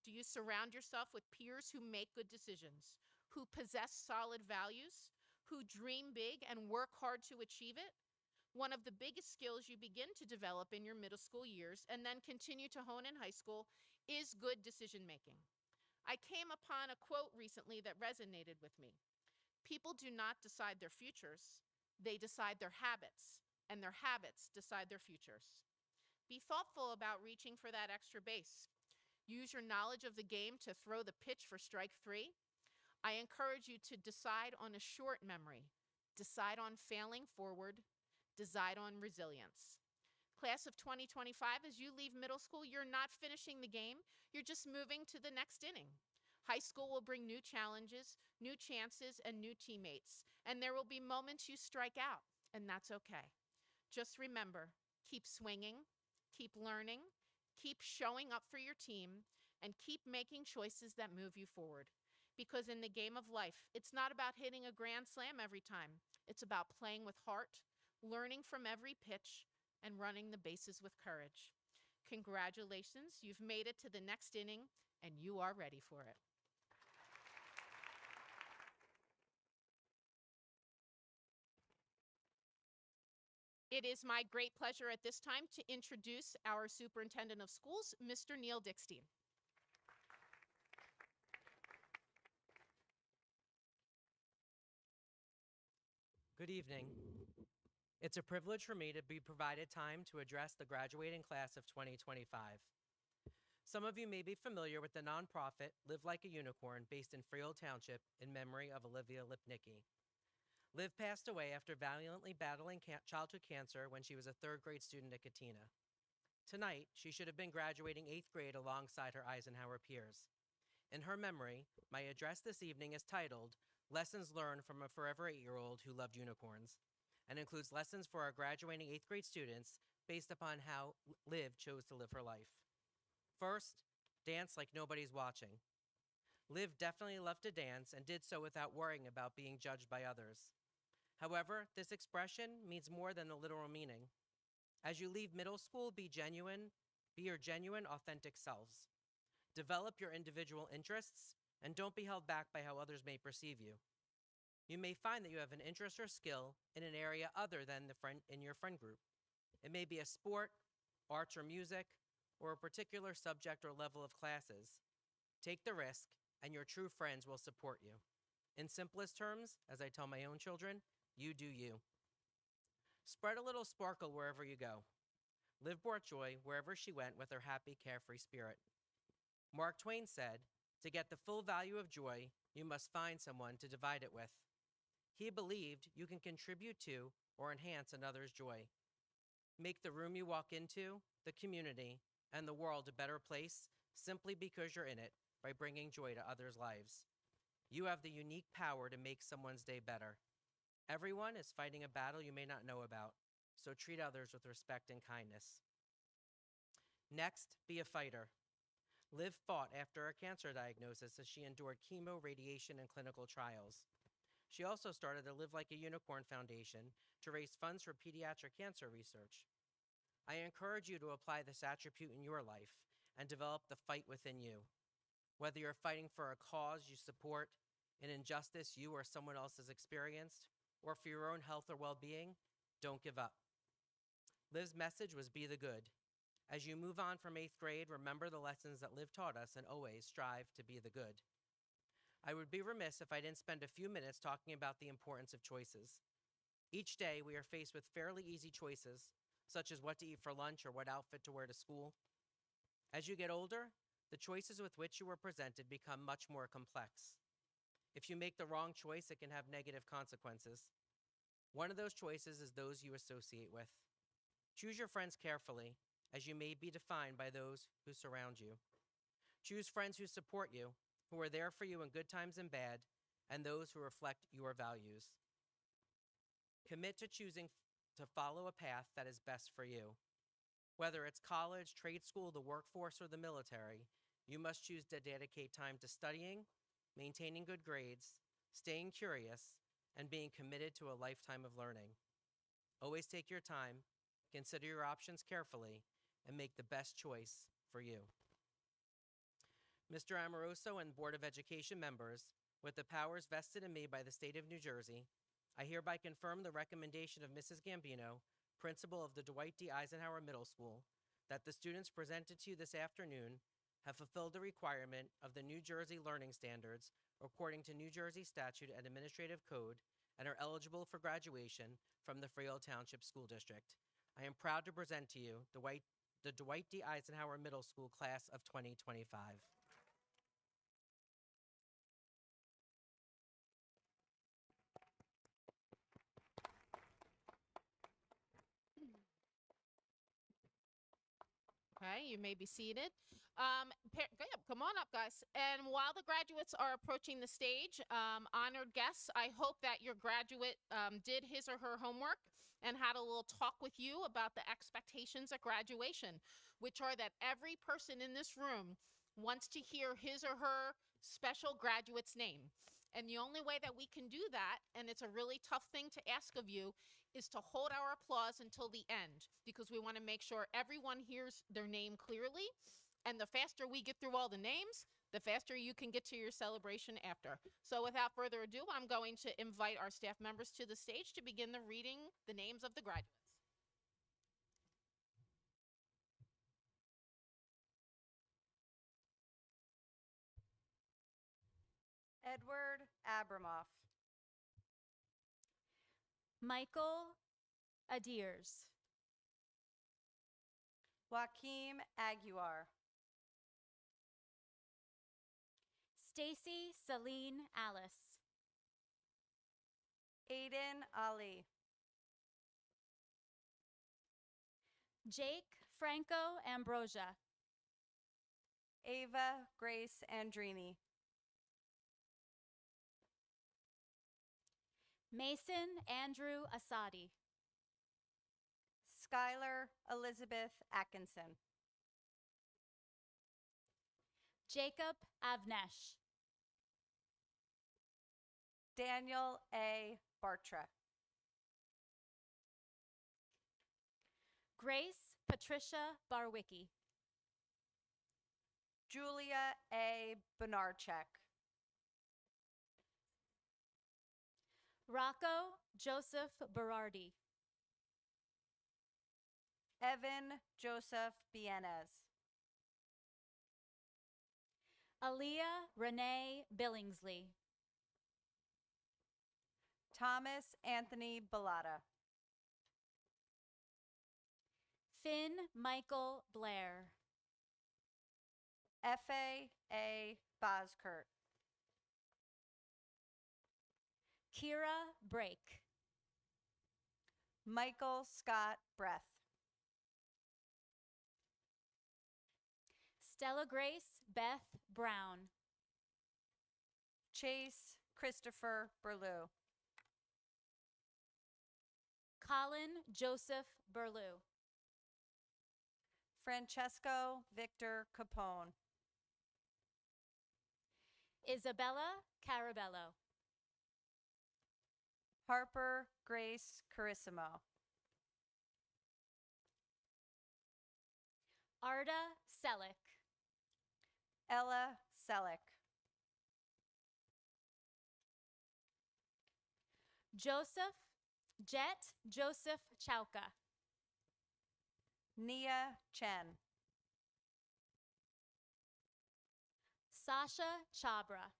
Speaker 1: Do you surround yourself with peers who make good decisions, who possess solid values, who dream big and work hard to achieve it? One of the biggest skills you begin to develop in your middle school years and then continue to hone in high school is good decision making. I came upon a quote recently that resonated with me. People do not decide their futures, they decide their habits, and their habits decide their futures. Be thoughtful about reaching for that extra base. Use your knowledge of the game to throw the pitch for strike three. I encourage you to decide on a short memory, decide on failing forward, decide on resilience. Class of 2025, as you leave middle school, you're not finishing the game, you're just moving to the next inning. High school will bring new challenges, new chances, and new teammates, and there will be moments you strike out, and that's okay. Just remember, keep swinging, keep learning, keep showing up for your team, and keep making choices that move you forward. Because in the game of life, it's not about hitting a grand slam every time. It's about playing with heart, learning from every pitch, and running the bases with courage. Congratulations, you've made it to the next inning, and you are ready for it. It is my great pleasure at this time to introduce our Superintendent of Schools, Mr. Neil Dickstein.
Speaker 14: Good evening. It's a privilege for me to be provided time to address the graduating class of 2025. Some of you may be familiar with the nonprofit Live Like a Unicorn based in Freehold Township in memory of Olivia Lipnicki. Liv passed away after valiantly battling childhood cancer when she was a third-grade student at Katina. Tonight, she should have been graduating 8th grade alongside her Eisenhower peers. In her memory, my address this evening is titled Lessons Learned from a Forever 8-Year-Old Who Loved Unicorns, and includes lessons for our graduating 8th grade students based upon how Liv chose to live her life. First, dance like nobody's watching. Liv definitely loved to dance and did so without worrying about being judged by others. However, this expression means more than the literal meaning. As you leave middle school, be your genuine, authentic selves. Develop your individual interests and don't be held back by how others may perceive you. You may find that you have an interest or skill in an area other than in your friend group. It may be a sport, arts or music, or a particular subject or level of classes. Take the risk, and your true friends will support you. In simplest terms, as I tell my own children, you do you. Spread a little sparkle wherever you go. Liv brought joy wherever she went with her happy, carefree spirit. Mark Twain said, "To get the full value of joy, you must find someone to divide it with." He believed you can contribute to or enhance another's joy. Make the room you walk into, the community, and the world a better place simply because you're in it by bringing joy to others' lives. You have the unique power to make someone's day better. Everyone is fighting a battle you may not know about, so treat others with respect and kindness. Next, be a fighter. Liv fought after a cancer diagnosis as she endured chemo, radiation, and clinical trials. She also started the Live Like a Unicorn Foundation to raise funds for pediatric cancer research. I encourage you to apply this attribute in your life and develop the fight within you. Whether you're fighting for a cause you support, an injustice you or someone else has experienced, or for your own health or well-being, don't give up. Liv's message was be the good. As you move on from 8th grade, remember the lessons that Liv taught us and always strive to be the good. I would be remiss if I didn't spend a few minutes talking about the importance of choices. Each day, we are faced with fairly easy choices, such as what to eat for lunch or what outfit to wear to school. As you get older, the choices with which you were presented become much more complex. If you make the wrong choice, it can have negative consequences. One of those choices is those you associate with. Choose your friends carefully, as you may be defined by those who surround you. Choose friends who support you, who are there for you in good times and bad, and those who reflect your values. Commit to choosing to follow a path that is best for you. Whether it's college, trade school, the workforce, or the military, you must choose to dedicate time to studying, maintaining good grades, staying curious, and being committed to a lifetime of learning. Always take your time, consider your options carefully, and make the best choice for you. Mr. Amoroso and Board of Education members, with the powers vested in me by the state of New Jersey, I hereby confirm the recommendation of Mrs. Gambino, principal of the Dwight D. Eisenhower Middle School, that the students presented to you this afternoon have fulfilled the requirement of the New Jersey Learning Standards according to New Jersey Statute and Administrative Code and are eligible for graduation from the Freehold Township School District. I am proud to present to you the Dwight D. Eisenhower Middle School Class of 2025.
Speaker 1: Okay, you may be seated. Come on up, guys. And while the graduates are approaching the stage, honored guests, I hope that your graduate did his or her homework and had a little talk with you about the expectations at graduation, which are that every person in this room wants to hear his or her special graduate's name. And the only way that we can do that, and it's a really tough thing to ask of you, is to hold our applause until the end, because we want to make sure everyone hears their name clearly. And the faster we get through all the names, the faster you can get to your celebration after. So without further ado, I'm going to invite our staff members to the stage to begin the reading the names of the graduates.
Speaker 15: Edward Abramoff.
Speaker 11: Michael Adiers.
Speaker 15: Joaquim Aguiar.
Speaker 16: Stacy Celine Alice.
Speaker 15: Aiden Ali.
Speaker 16: Jake Franco Ambrosia.
Speaker 15: Ava Grace Andrini.
Speaker 16: Mason Andrew Asadi.
Speaker 15: Skylar Elizabeth Atkinson.
Speaker 16: Jacob Avnesh.
Speaker 15: Daniel A. Bartra.
Speaker 16: Grace Patricia Barwicki.
Speaker 15: Julia A. Benarchek.
Speaker 16: Rocco Joseph Berardi.
Speaker 15: Evan Joseph Bienes.
Speaker 16: Aaliyah Renee Billingsley.
Speaker 15: Thomas Anthony Bellata.
Speaker 16: Finn Michael Blair.
Speaker 15: F.A. A. Boskurt.
Speaker 16: Kira Brake.
Speaker 15: Michael Scott Breath.
Speaker 16: Stella Grace Beth Brown.
Speaker 15: Chase Christopher Berlew.
Speaker 16: Colin Joseph Berlew.
Speaker 15: Francesco Victor Capone.
Speaker 16: Isabella Carabello.
Speaker 15: Harper Grace Carissimo.
Speaker 16: Arda Selleck.
Speaker 15: Ella Selleck.
Speaker 16: Jet Joseph Chauka.
Speaker 15: Nia Chen.
Speaker 16: Sasha Chabra.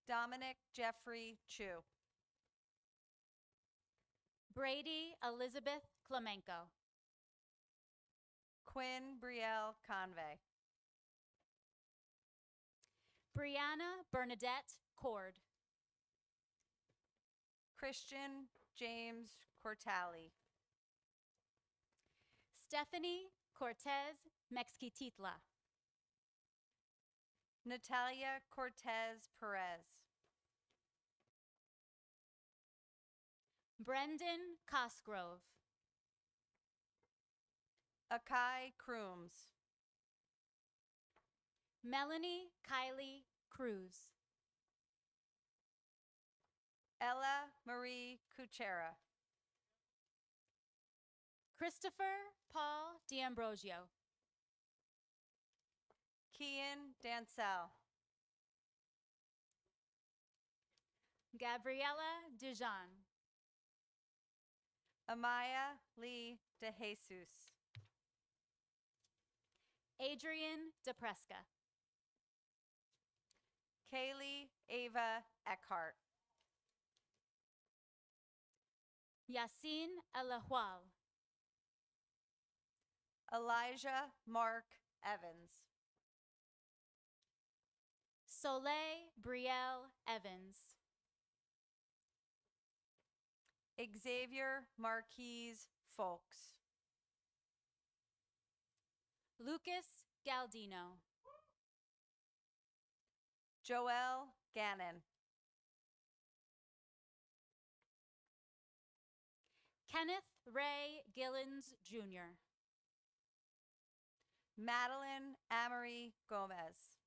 Speaker 15: Dominic Jeffrey Chu.
Speaker 16: Brady Elizabeth Clemenco.
Speaker 15: Quinn Brielle Convey.
Speaker 16: Brianna Bernadette Cord.
Speaker 15: Christian James Cortali.
Speaker 16: Stephanie Cortez Mexquititla.
Speaker 15: Natalia Cortez Perez.
Speaker 16: Brendan Cosgrove.
Speaker 15: Akai Crooms.
Speaker 16: Melanie Kylie Cruz.
Speaker 15: Ella Marie Cuchera.
Speaker 16: Christopher Paul D'Ambrosio.
Speaker 15: Kian Dansell.
Speaker 16: Gabriela Dujan.
Speaker 15: Amaya Lee De Jesus.
Speaker 16: Adrian DePresca.
Speaker 15: Kaylee Ava Eckhart.
Speaker 16: Yassine Elahwal.
Speaker 15: Elijah Mark Evans.
Speaker 16: Soleil Brielle Evans.
Speaker 15: Xavier Marquise Folks.
Speaker 16: Lucas Galdino.
Speaker 15: Joelle Gannon.
Speaker 16: Kenneth Ray Gillens Jr.
Speaker 15: Madeline Amory Gomez.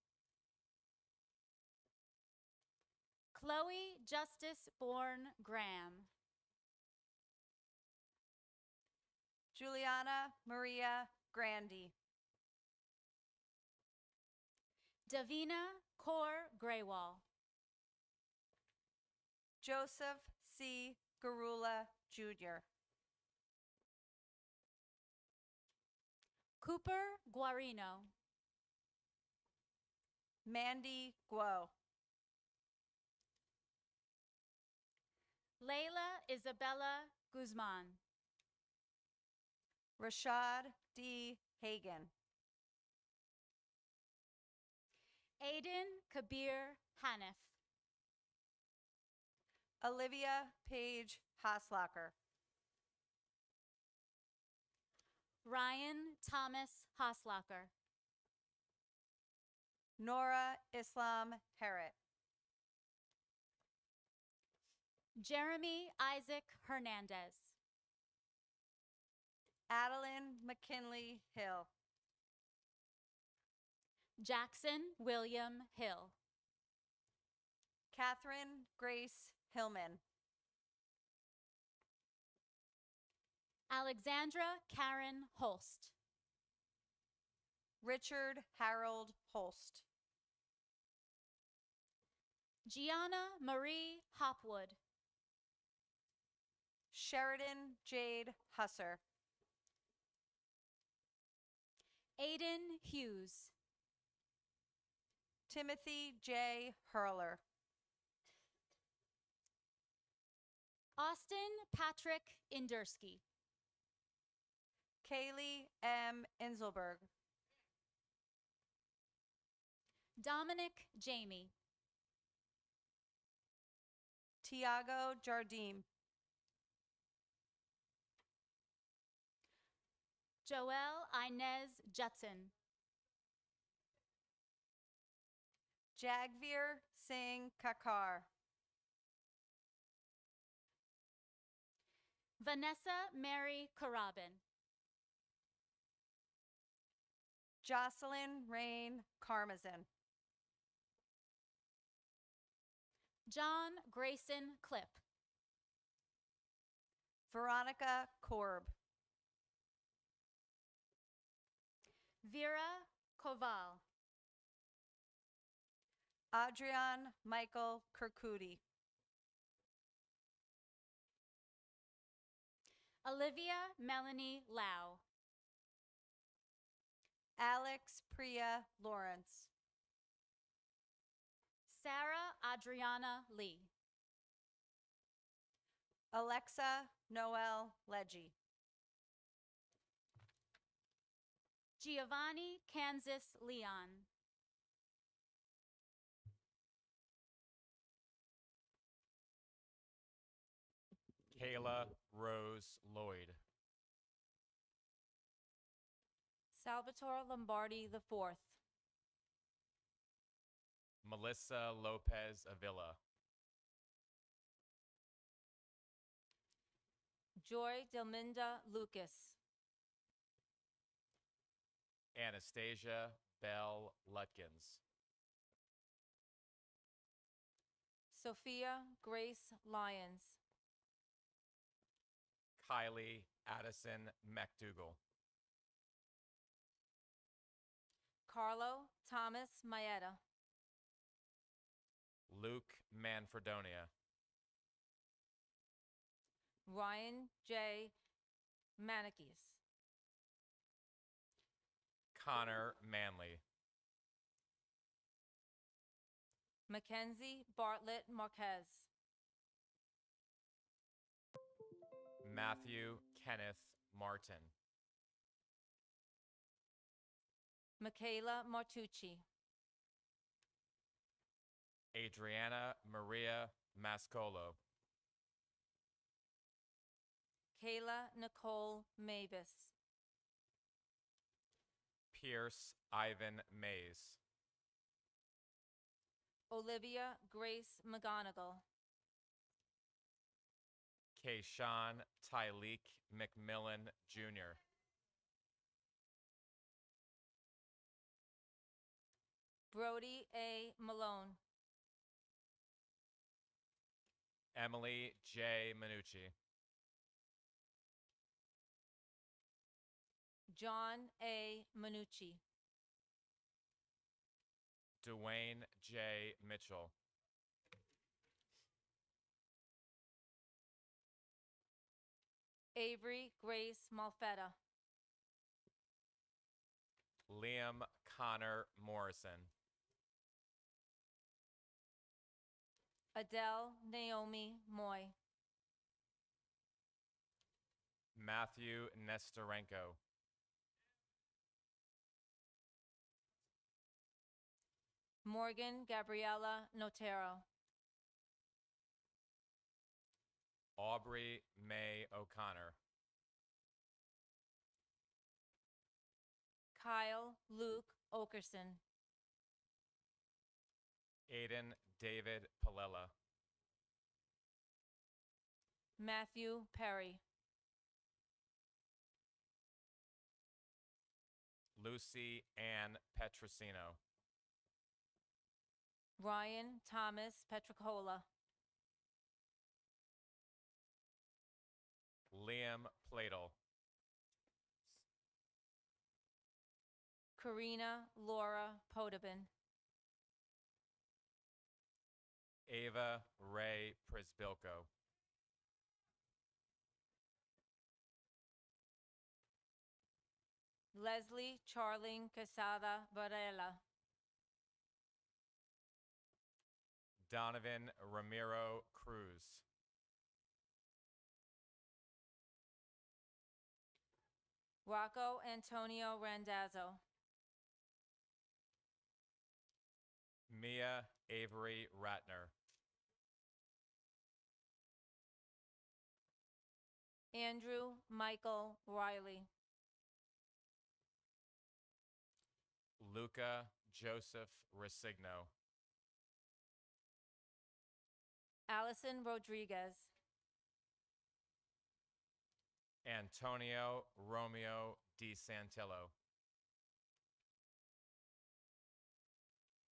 Speaker 16: Chloe Justice Bourne Graham.
Speaker 15: Juliana Maria Grandy.
Speaker 16: Davina Kaur Graywall.
Speaker 15: Joseph C. Garula Jr.
Speaker 16: Cooper Guarino.
Speaker 15: Mandy Guo.
Speaker 16: Layla Isabella Guzman.
Speaker 15: Rashad D. Hagan.
Speaker 16: Aiden Kabir Hanif.
Speaker 15: Olivia Paige Haslacher.
Speaker 16: Ryan Thomas Haslacher.
Speaker 15: Nora Islam Herritt.
Speaker 16: Jeremy Isaac Hernandez.
Speaker 15: Adeline McKinley Hill.
Speaker 16: Jackson William Hill.
Speaker 15: Catherine Grace Hillman.
Speaker 16: Alexandra Karen Holst.
Speaker 15: Richard Harold Holst.
Speaker 16: Gianna Marie Hopwood.
Speaker 15: Sheridan Jade Husser.
Speaker 16: Aiden Hughes.
Speaker 15: Timothy J. Hurler.
Speaker 16: Austin Patrick Indersky.
Speaker 15: Kaylee M. Inselberg.
Speaker 16: Dominic Jamie.
Speaker 15: Tiago Jardim.
Speaker 16: Joelle Inez Judson.
Speaker 15: Jagvir Singh Kakar.
Speaker 16: Vanessa Mary Carabin.
Speaker 15: Jocelyn Rain Karmazin.
Speaker 16: John Grayson Clip.
Speaker 15: Veronica Korb.
Speaker 16: Vera Koval.
Speaker 15: Adrian Michael Kirkudi.
Speaker 16: Olivia Melanie Lau.
Speaker 15: Alex Priya Lawrence.
Speaker 16: Sarah Adriana Lee.
Speaker 15: Alexa Noel Leggy.
Speaker 16: Giovanni Kansas Leon.
Speaker 6: Kayla Rose Lloyd.
Speaker 5: Salvatore Lombardi IV.
Speaker 6: Melissa Lopez Avila.
Speaker 5: Joy Delminda Lucas.
Speaker 6: Anastasia Bell Lutkins.
Speaker 5: Sophia Grace Lyons.
Speaker 6: Kylie Addison McDougall.
Speaker 5: Carlo Thomas Maeda.
Speaker 6: Luke Manfredonia.
Speaker 5: Ryan J. Manikis.
Speaker 6: Connor Manley.
Speaker 5: Mackenzie Bartlett Marquez.
Speaker 6: Matthew Kenneth Martin.
Speaker 5: Michaela Martucci.
Speaker 6: Adriana Maria Mascolo.
Speaker 5: Kayla Nicole Mavis.
Speaker 6: Pierce Ivan Mays.
Speaker 5: Olivia Grace McGonigal.
Speaker 6: Kayshawn Tyleek McMillan Jr.
Speaker 5: Brody A. Malone.
Speaker 6: Emily J. Minucci.
Speaker 5: John A. Minucci.
Speaker 6: Dwayne J. Mitchell.
Speaker 5: Avery Grace Malfetta.
Speaker 6: Liam Connor Morrison.
Speaker 5: Adele Naomi Moy.
Speaker 6: Matthew
Speaker 5: Morgan Gabriela Notero.
Speaker 6: Aubrey May O'Connor.
Speaker 5: Kyle Luke Okerson.
Speaker 6: Aiden David Palella.
Speaker 5: Matthew Perry.
Speaker 6: Lucy Ann Petrosino.
Speaker 5: Ryan Thomas Petricola.
Speaker 6: Liam Pladle.
Speaker 5: Karina Laura Podabin.
Speaker 6: Ava Ray Prisbilko.
Speaker 5: Leslie Charling Quesada Varela.
Speaker 6: Donovan Ramiro Cruz.
Speaker 5: Rocco Antonio Randazzo.
Speaker 6: Mia Avery Ratner.
Speaker 5: Andrew Michael Riley.
Speaker 6: Luca Joseph Resigno.
Speaker 5: Allison Rodriguez.
Speaker 6: Antonio Romeo Di Santillo.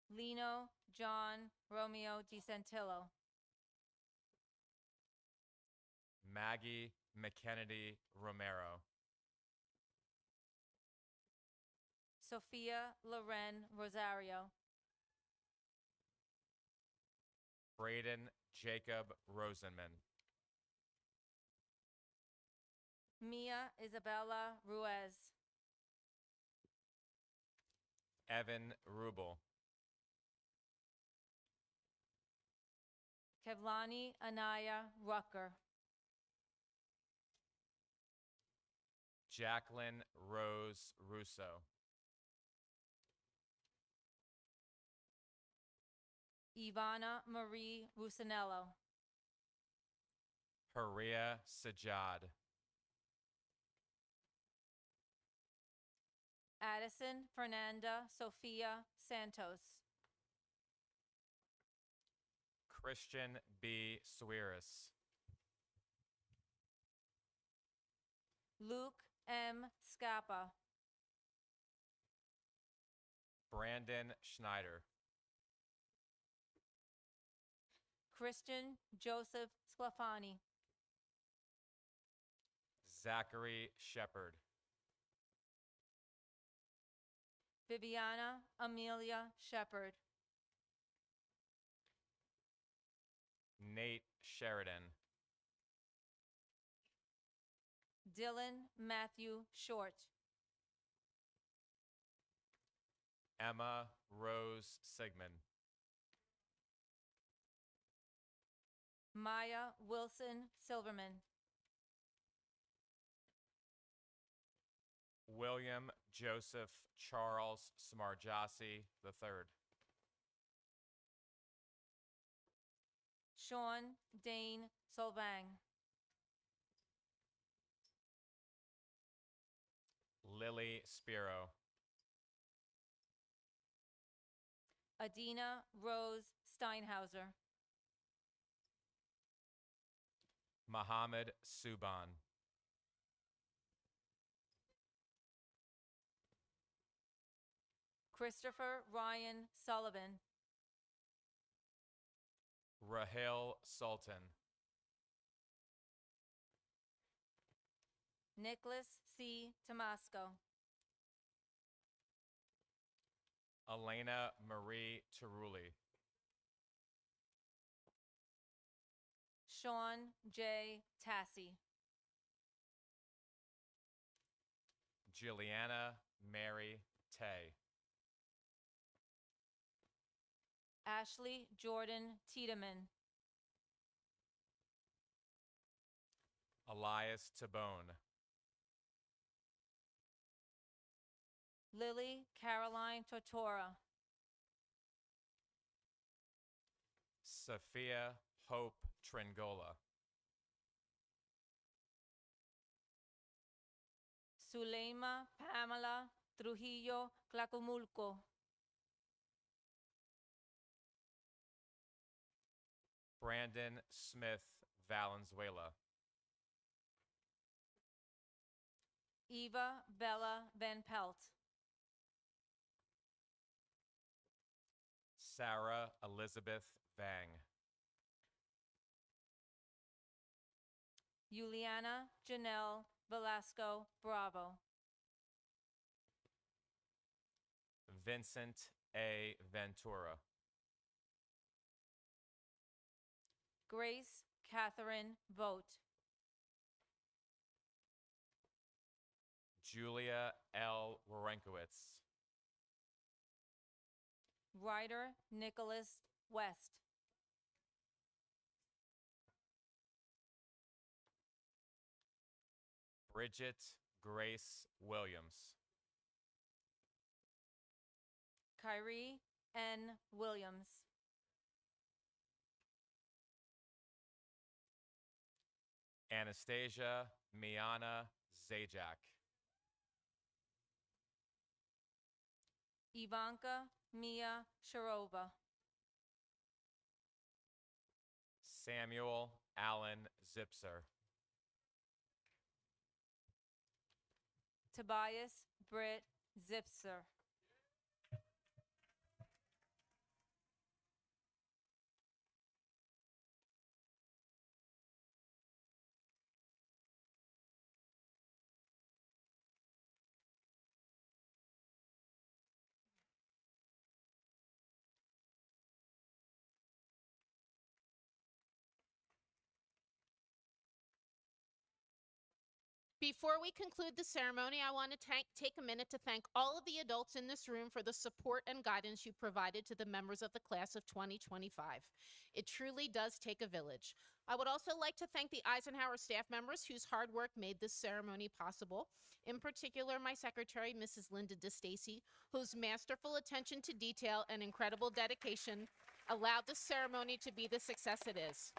Speaker 5: Lino John Romeo Di Santillo.
Speaker 6: Maggie McKennedy Romero.
Speaker 5: Sophia Loren Rosario.
Speaker 6: Braden Jacob Rosenman.
Speaker 5: Mia Isabella Ruiz.
Speaker 6: Evan Rubel.
Speaker 5: Kevlani Anaya Rucker.
Speaker 6: Jacqueline Rose Russo.
Speaker 5: Ivana Marie Rusinello.
Speaker 6: Haria Sajad.
Speaker 5: Addison Fernanda Sofia Santos.
Speaker 6: Christian B. Swiris.
Speaker 5: Luke M. Scapa.
Speaker 6: Brandon Schneider.
Speaker 5: Christian Joseph Sclafani.
Speaker 6: Zachary Shepard.
Speaker 5: Viviana Amelia Shepard.
Speaker 6: Nate Sheridan.
Speaker 5: Dylan Matthew Short.
Speaker 6: Emma Rose Sigmund.
Speaker 5: Maya Wilson Silverman.
Speaker 6: William Joseph Charles Smarjasi III.
Speaker 5: Sean Dane Solvang.
Speaker 6: Lily Spiro.
Speaker 5: Adina Rose Steinhauser.
Speaker 6: Muhammad Suban.
Speaker 5: Christopher Ryan Sullivan.
Speaker 6: Rahil Sultan.
Speaker 5: Nicholas C. Tomasco.
Speaker 6: Elena Marie Teruli.
Speaker 5: Sean J. Tassi.
Speaker 6: Juliana Mary Tay.
Speaker 5: Ashley Jordan Tiedemann.
Speaker 6: Elias Tabone.
Speaker 5: Lily Caroline Tortora.
Speaker 6: Sophia Hope Tringola.
Speaker 5: Zuleima Pamela Trujillo Tlacomulco.
Speaker 6: Brandon Smith Valenzuela.
Speaker 5: Eva Bella Van Pelt.
Speaker 6: Sarah Elizabeth Vang.
Speaker 5: Juliana Janelle Velasco Bravo.
Speaker 6: Vincent A. Ventura.
Speaker 5: Grace Catherine Vogt.
Speaker 6: Julia L. Warenkowitz.
Speaker 5: Ryder Nicholas West.
Speaker 6: Bridget Grace Williams.
Speaker 5: Kyrie N. Williams.
Speaker 6: Anastasia Miana Zajac.
Speaker 5: Ivanka Mia Sharova.
Speaker 6: Samuel Allen Zipser.
Speaker 5: Tobias Britt Zipser.
Speaker 1: Before we conclude the ceremony, I want to take a minute to thank all of the adults in this room for the support and guidance you provided to the members of the class of 2025. It truly does take a village. I would also like to thank the Eisenhower staff members whose hard work made this ceremony possible. In particular, my secretary, Mrs. Linda DeStacy, whose masterful attention to detail and incredible dedication allowed the ceremony to be the success it is.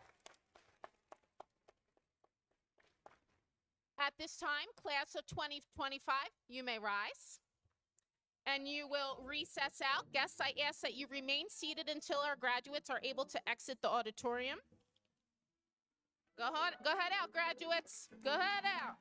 Speaker 1: At this time, class of 2025, you may rise. And you will recess out. Guests, I ask that you remain seated until our graduates are able to exit the auditorium. Go ahead out, graduates. Go ahead out.